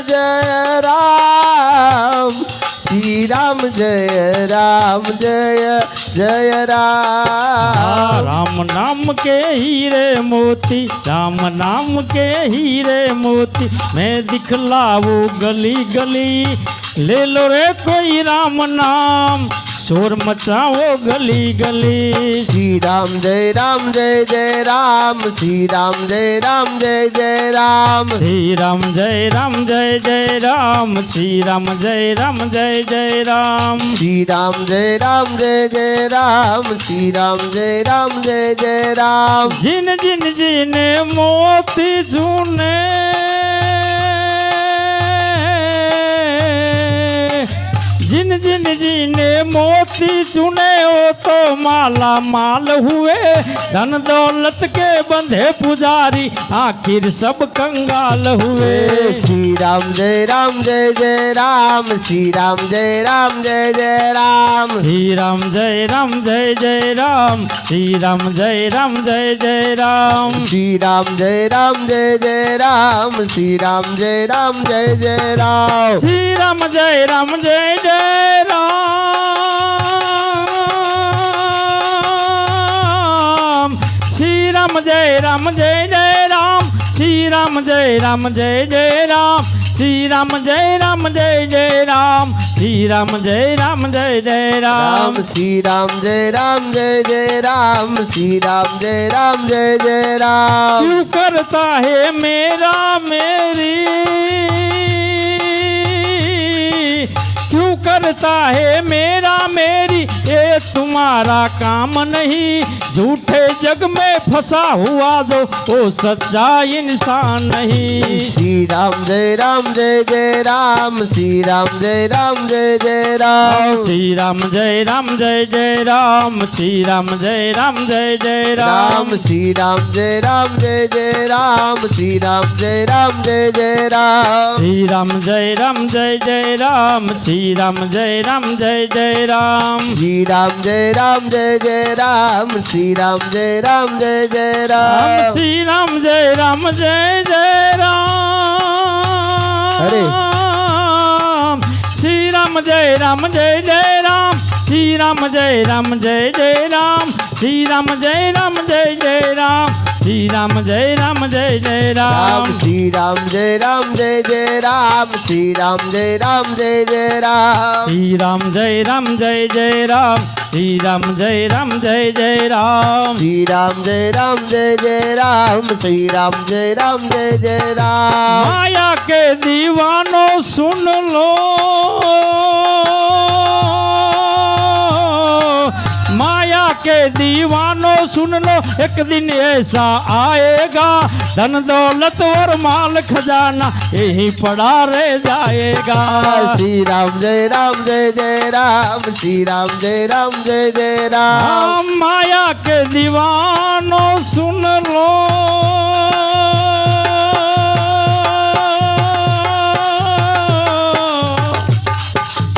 जय राम श्री राम जय जय राम राम नाम के हीरे मोती राम नाम के हीरे मोती मैं दिखलाऊं गली गली ले लो रे कोई राम नाम शोर मचाओ गली गली श्री राम जय जय राम श्री राम जय जय राम श्री राम जय जय राम श्री राम जय जय राम श्री राम जय जय राम श्री राम जय जय राम जिन जिन जिन मोती चुने जिन जिन जिने मोती चुने हो तो माला माल हुए धन दौलत के बंधे पुजारी आखिर सब कंगाल हुए श्री राम जय जय राम श्री राम जय जय राम श्री राम जय जय राम श्री राम जय जय राम श्री राम जय जय राम श्री राम जय जय राम श्री राम जय जय राम श्री राम जय जय राम श्री राम जय जय राम श्री राम जय जय राम श्री राम जय जय राम श्री राम जय जय राम श्री राम जय जय राम क्यों करता है मेरा मेरी क्यों करता है मेरा मेरी ये तुम्हारा काम नहीं झूठे जग में फंसा हुआ जो वो सच्चा इंसान नहीं श्री राम जय जय राम श्री राम जय जय राम श्री राम जय जय राम श्री राम जय जय राम श्री राम जय जय राम श्री राम जय जय राम श्री राम जय जय राम श्री राम जय जय राम श्री राम जय जय राम श्री राम जय जय राम श्री राम जय जय राम अरे રામ જય રામ જય જય રામ શ્રી રામ જય રામ જય જય રામ શ્રી રામ જય રામ જય જય રામ શ્રી રામ જય રામ જય જય રામ श्री राम जय राम जय जय राम श्री राम जय राम जय जय राम શ્રી રામ જય રામ જય જય રામ શ્રી રામ જય રામ જય જય રામ श्री राम जय राम जय जय राम श्री राम जय राम जय जय राम माया के दीवानो सुन लो माया के दीवानो सुन लो एक दिन ऐसा आएगा धन दौलत और माल खजाना यही पड़ा रह जाएगा श्री राम जय जय राम श्री राम जय जय राम माया के दीवानो सुन लो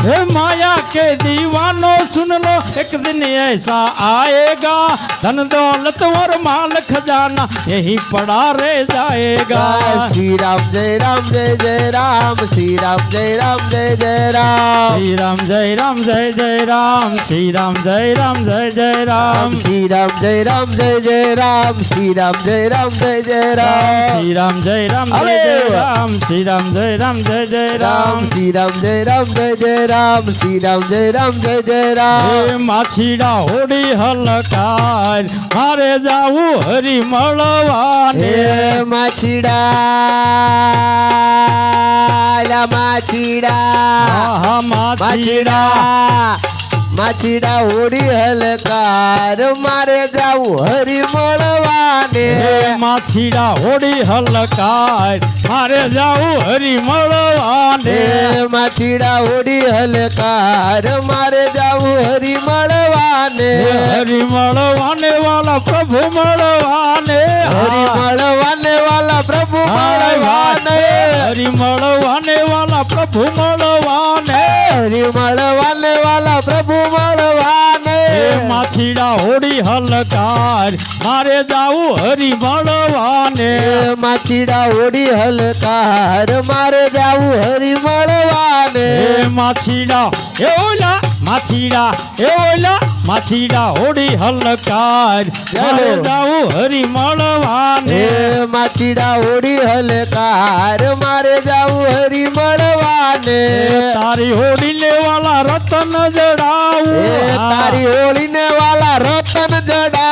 हे माया के दीवानो सुन लो एक दिन ऐसा आएगा धन दौलत और माल खजाना यही पड़ा रह जाएगा श्री राम जय जय राम श्री राम जय जय राम श्री राम जय जय राम श्री राम जय जय राम श्री राम जय जय राम श्री राम जय जय राम श्री राम जय जय राम श्री राम जय जय राम श्री राम जय जय राम श्री राम जय जय राम हे माछीड़ा होड़ी हलकार मारे जाऊ हरी મળવાને हे माछीड़ा माछीड़ा આહા માછીડા माछीड़ा होड़ी हलकार मारे जाऊ हरी મળવાને હે માછીડા હોડી હલકાર મારે જાવું હરી મળવાને हे माछीड़ा होड़ी हलकार मारे जाऊ हरी મળવાને હરી મળવાને વાલા પ્રભુ મળવાને हरी મળવાને वाला प्रभु મળવાને હરી મળવાને વાલા પ્રભુ મળવાને हरी મળવાને वाला प्रभु મળવાને હે માછીડા હોડી હલકાર મારે જાવું હરી મળવાને हे माछीड़ा होड़ी हलकार मारे जाऊ हरी મળવાને હે માછીડા એ ઓલા માછીડા એ ઓલા માછીડા હોડી હલકાર મારે જાવું હરી મળવાને हे माछीड़ा होड़ी हलकार मारे जाऊ हरी મળવાને તારી હોડી ને વાલા રતન જડાવું हे तारी होली ने वाला रतन जड़ा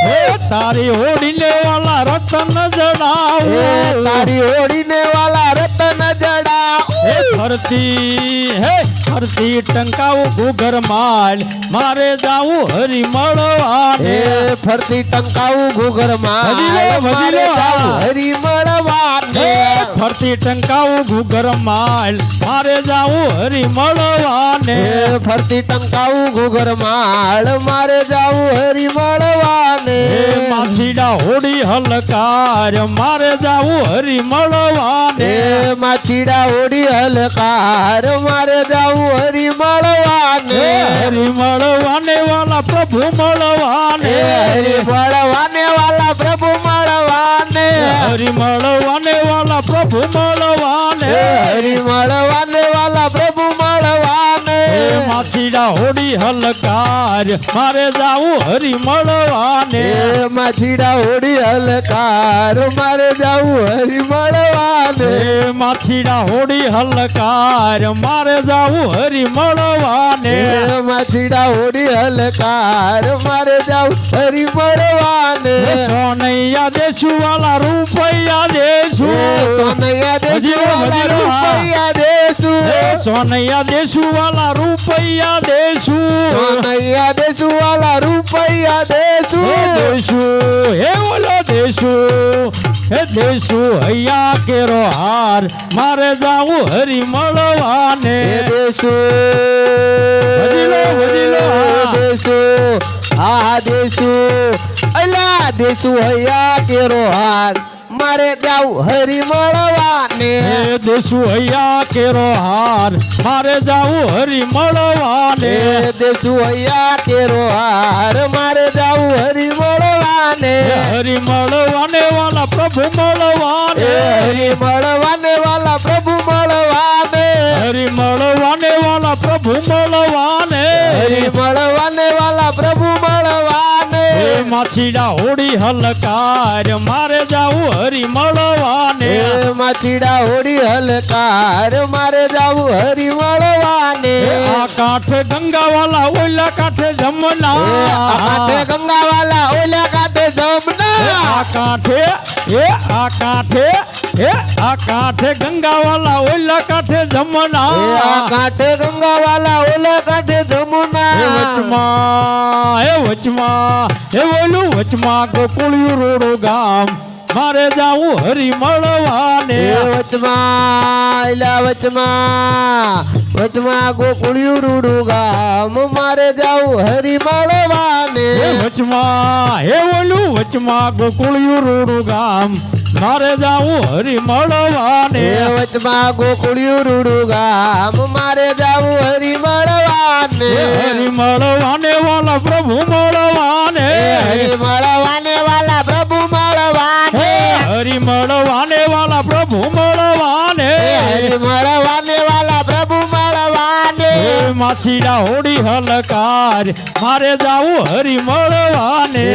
હે તારી હોડી ને વાલા રતન हे જડાવું तारी होली ने वाला रतन जड़ा હે ફરતી ટંકાવું ઘૂઘર માલ મારે જાવું હરી મળવાને हे फरती टंकाऊ घुगर ભજી લો, ભજી લો, હા. हरी મળવાને હે ફરતી ટંકાવું ઘૂઘર માલ મારે જાવું હરી મળવાને हे फरती टंकाऊ घुगर माल मारे जाऊ हरी મળવાને હે માછીડા હોડી હલકાર મારે જાવું હરી મળવાને हे माछीड़ा होड़ी हलकार मारे जाऊ हरी મળવાને હરી મળવાને વાલા પ્રભુ મળવાને હરી મળવાને વાલા પ્રભુ મળવાને હરી મળવાને વાલા પ્રભુ મળવાને હરી મળવાને વાલા પ્રભુ મળવાને હે માછીડા હોડી હલકાર મારે જાવું હરી મળવાને હે માછીડા હોડી હલકાર મારે જાવું હરી મળવાને હે માછીડા હોડી હલકાર મારે જાવું હરી મળવાને હે માછીડા હોડી હલકાર મારે જાવું હરી મળવાને સોનૈયા દેશું વાલા રૂપૈયા દેશું સોનૈયા દેશું વાલા રૂપૈયા દેશું સોનૈયા દેશું વાલા રૂપૈયા દેશું સોનૈયા દેશું વાલા રૂપૈયા દેશું દેશું હે ઓલો દેશું હે દેશું હૈયા કેરો હાર મારે જાવું હરી મળવાને હે દેશું વજી લો, હા. દેશું હા દેશું અલા દેશું હૈયા કેરો હાર મારે જાવું હરી મળવાને હે દેશું હૈયા કેરો હાર મારે જાવું હરી મળવાને હે દેશું હૈયા કેરો હાર મારે જાવું હરી મળવાને હરી મળવાને વાલા પ્રભુ મળવાને હે હરી મળવાને વાલા પ્રભુ મળવાને હરી મળવાને વાલા પ્રભુ મળવાને વાલા પ્રભુ મળવાને હે માછીડા હોડી હલકાર મારે જાવું હરી મળવાને એ માછીડા હોડી હલકાર મારે જાવું હરી મળવાને આ કાંઠે ગંગાવાલા ઓલા કાંઠે જમના આ કાંઠે ગંગાવાલા ઓલા કાંઠે જમના આ કાંઠે આ કાંઠે આ કાંઠે ગંગાવાલા ઓલા કાંઠે જમના આ કાંઠે ગંગાવાલા ઓલા કાંઠે જમના વચમાં ઓલું વચમાં ગોકુળિયું રોડું ગામ મારે જાવું હરી મળવાને વચમાં એલા વચમાં ગોકુળિયું રૂડું ગામ મારે જાવું હરી મળવાને વચમાં ઓલું વચમાં ગોકુળિયું રોડું ગામ મારે જાવું હરી મળવાને વચમાં ગોકુળિયું રૂડું ગામ મારે જાવું હરી મળવાને હરી મળવાને વાલા પ્રભુ મળવાને હરી મળવાને વાલા પ્રભુ મળવાને હરી મળવાને વાલા પ્રભુ મળવાને હરી મળવાને વાલા પ્રભુ મળવાને માછીડા હોડી હલકાર મારે જાવું હરી મળવાને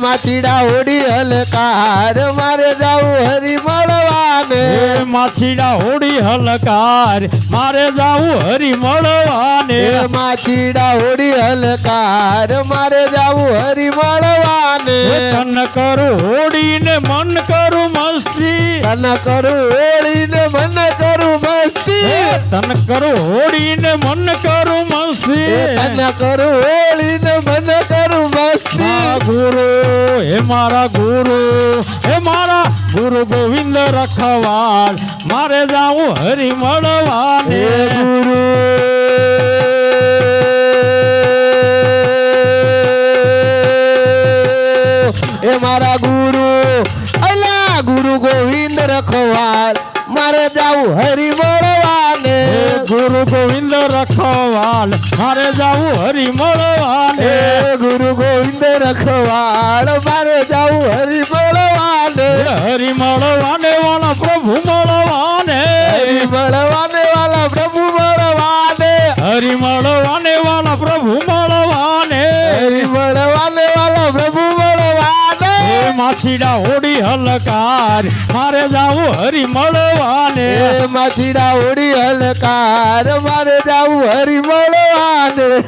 માછીડા હોડી હલકાર મારે જાવું હરી મળવાને માછીડા હોડી હલકાર મારે જાવું હરી મળવાને માછીડા હોડી હલકાર મારે જાવું હરી મળવાને તન કરું હોડીને મન કરું મસ્તી તન કરું હોળીને મન કરું મસ્તી તન કરું હોડીને મન કરું મસ્તી તન કરું હોળીને મન કરું મસ્તી મારા ગુરુ હે મારા ગુરુ હે મારા ગુરુ ગોવિંદ રખવાલ મારે જાવું હરી મળવાને ગુરુ એ મારા ગુરુ અલા ગુરુ ગોવિંદ રખવાલ મારે જાવું હરી મળવાને ગુરુ ગોવિંદ રખવાલ મારે જાવું હરી મળવાને ગુરુ ગોવિંદ રખવાલ મારે જાવું હરી મળવાને હરી મળવાને વાલા પ્રભુ મળવાને હરી મળવાને વાલા પ્રભુ મળવાને હરી મળવાને વાલા પ્રભુ મળવાને હરી મળવાને વાલા પ્રભુ મળવાને માછીડા હોડી હલકાર મારે જાવું હરી મળવાને માછીડા હોડી હલકાર મારે જાવું હરી મળવાને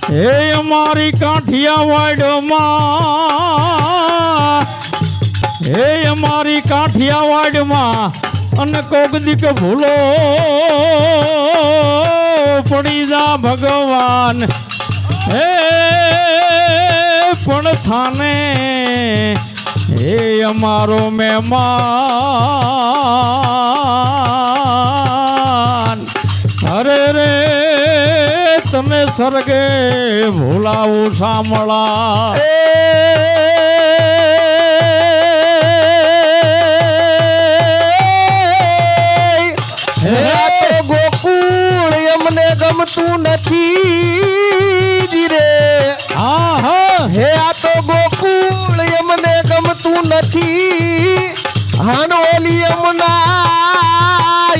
હે અમારી કાઠિયાવાડમાં હે અમારી કાઠિયાવાડમાં અને કોક દીક ભૂલો પડી જા ભગવાન હે પણ થાને હે અમારો મહેમાન અરે રે તને સરગે ભૂલાવું સાંભળા ગોકુળ એમને ગમતું નથી જીરે હે આ તો ગોકુળ એમને ગમતું નથી હાનોલી યમુના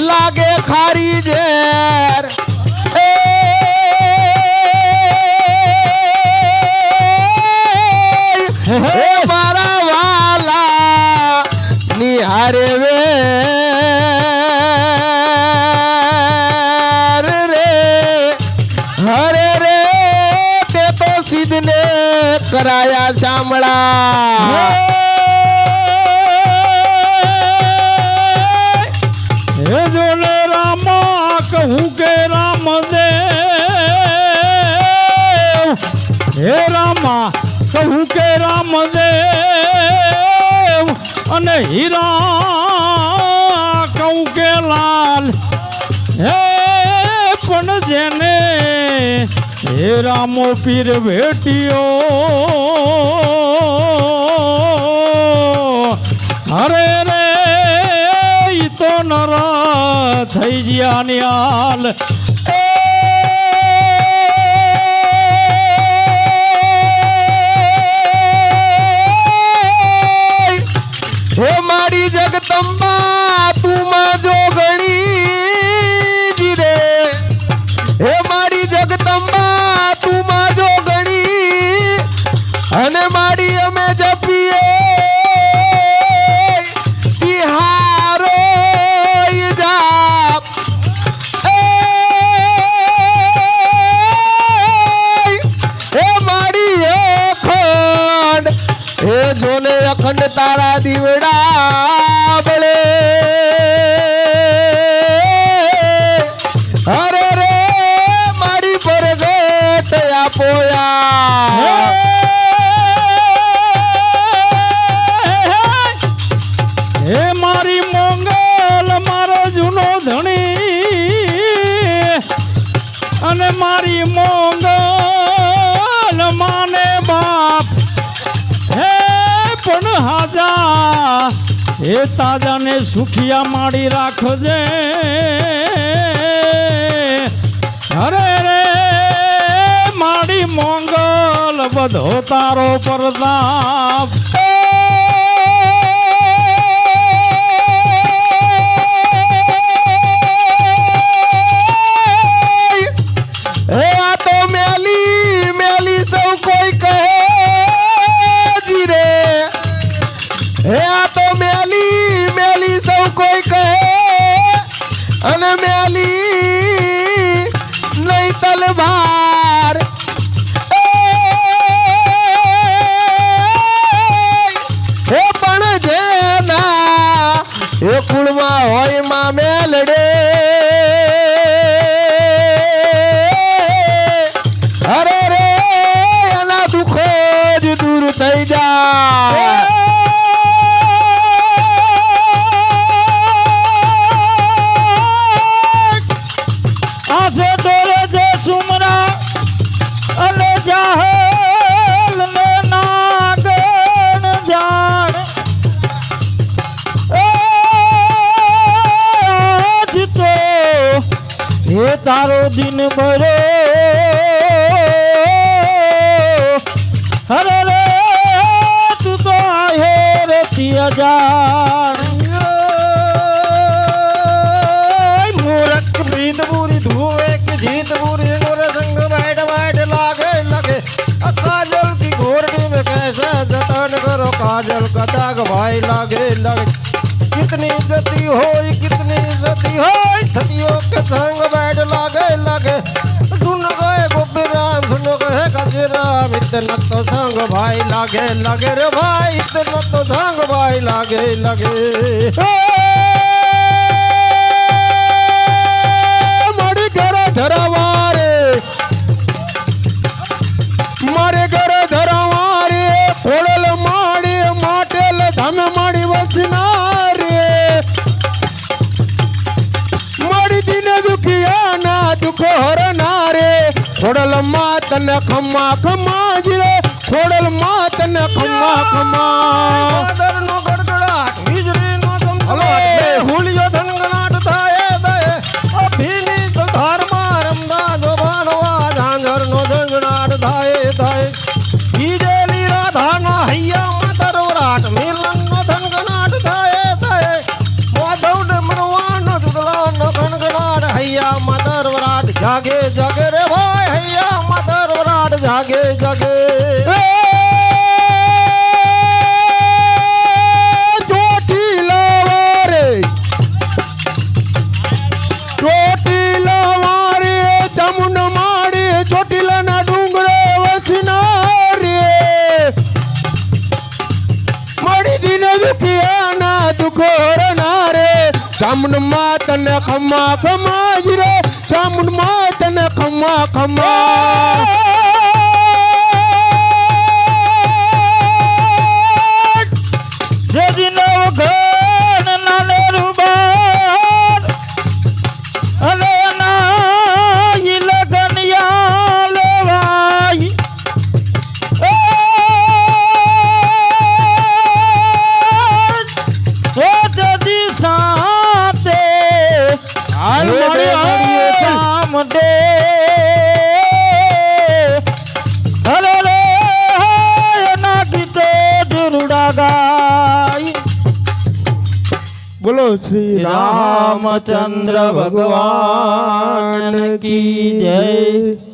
લાગે ખારી ઝેર હે મારા વાલા નિહારે વે હરે રે તે તો સિદ્ધને કરાયા શામળા હે જોને રામા કહું કે રામદેવ હે રામા કહું કે રામદેવ અને હીરા કહું કે લાલ હે પણ જેને હે રામો પીર ભેટ્યો અરે રે ઈ તો નર થઈ ગયા નિહાલ હે મારી જગદંબા તું માં જોગણી તારા દીવડા બળે અરે રે મારી પર ગેટ આપોયા હે મારી મોંગલ મારો જૂનો ધણી અને મારી મોંગલ માને બાપ હે પણ હાજા હે તાજાને સુખિયા માડી રાખજે અરે રે મારી મોંગલ બધો તારો પ્રતાપ અને મેલી નહીં તલવાર હે પણ જેના એ કુળમાં હોય માં મેલડે અરે રે એના દુઃખો જ દૂર થઈ જાય તારો દિન ભરો હરે રે તું તો આહેર 1000 મૂરખ પ્રીત પૂરી ધુએ કે જીત पूरी गोरे संग बैठ बैठ लागे लगे काजल की घोरडी में कैसे जतन करो काजल का दाग भाई लागे लगे कितनी गति होई सतियों के संग बैठ लागे लगे सुन गए गोपी राम सुन गए कजीराम इतना तो संग भाई लागे लगे रे भाई इतना तो संग भाई लागे लगे मरी घर धरवारे मारे घर धरवारे खोड़ल माड़ी माटेल धम माड़ी वसनारे माड़ी दिन दुखिया ना दुख हरनारे खोड़ल मात न खम्मा खम्मा जिरे खोड़ल मात न खम्मा खम्मा नो गड़गड़ाट हिजरी नो तुम हुलियो धनगणाट थाए दए अभिनी तो धार मारम दादो बाणवा झांझर नो धनगणाट थाए थाए हिजेली राधा नो हैया मतरो राट मिलन नो धनगणाट थाए थाए माधव डमरवा नो जुगला नो धनगणाट हैया मतर राट जागे जागे रे भाई हैया मतर राट जागे जागे चामुंड मात ने खम्मा खम्मा जिरे चामुंड मात ने खम्मा खम्मा जदी नव घन नाले रुबार अले ना ये लगन या लेवाई ओ जदी सा दे हरे रे ना की तो जुरुड़ा गाई बोलो श्री रामचंद्र भगवान की जय।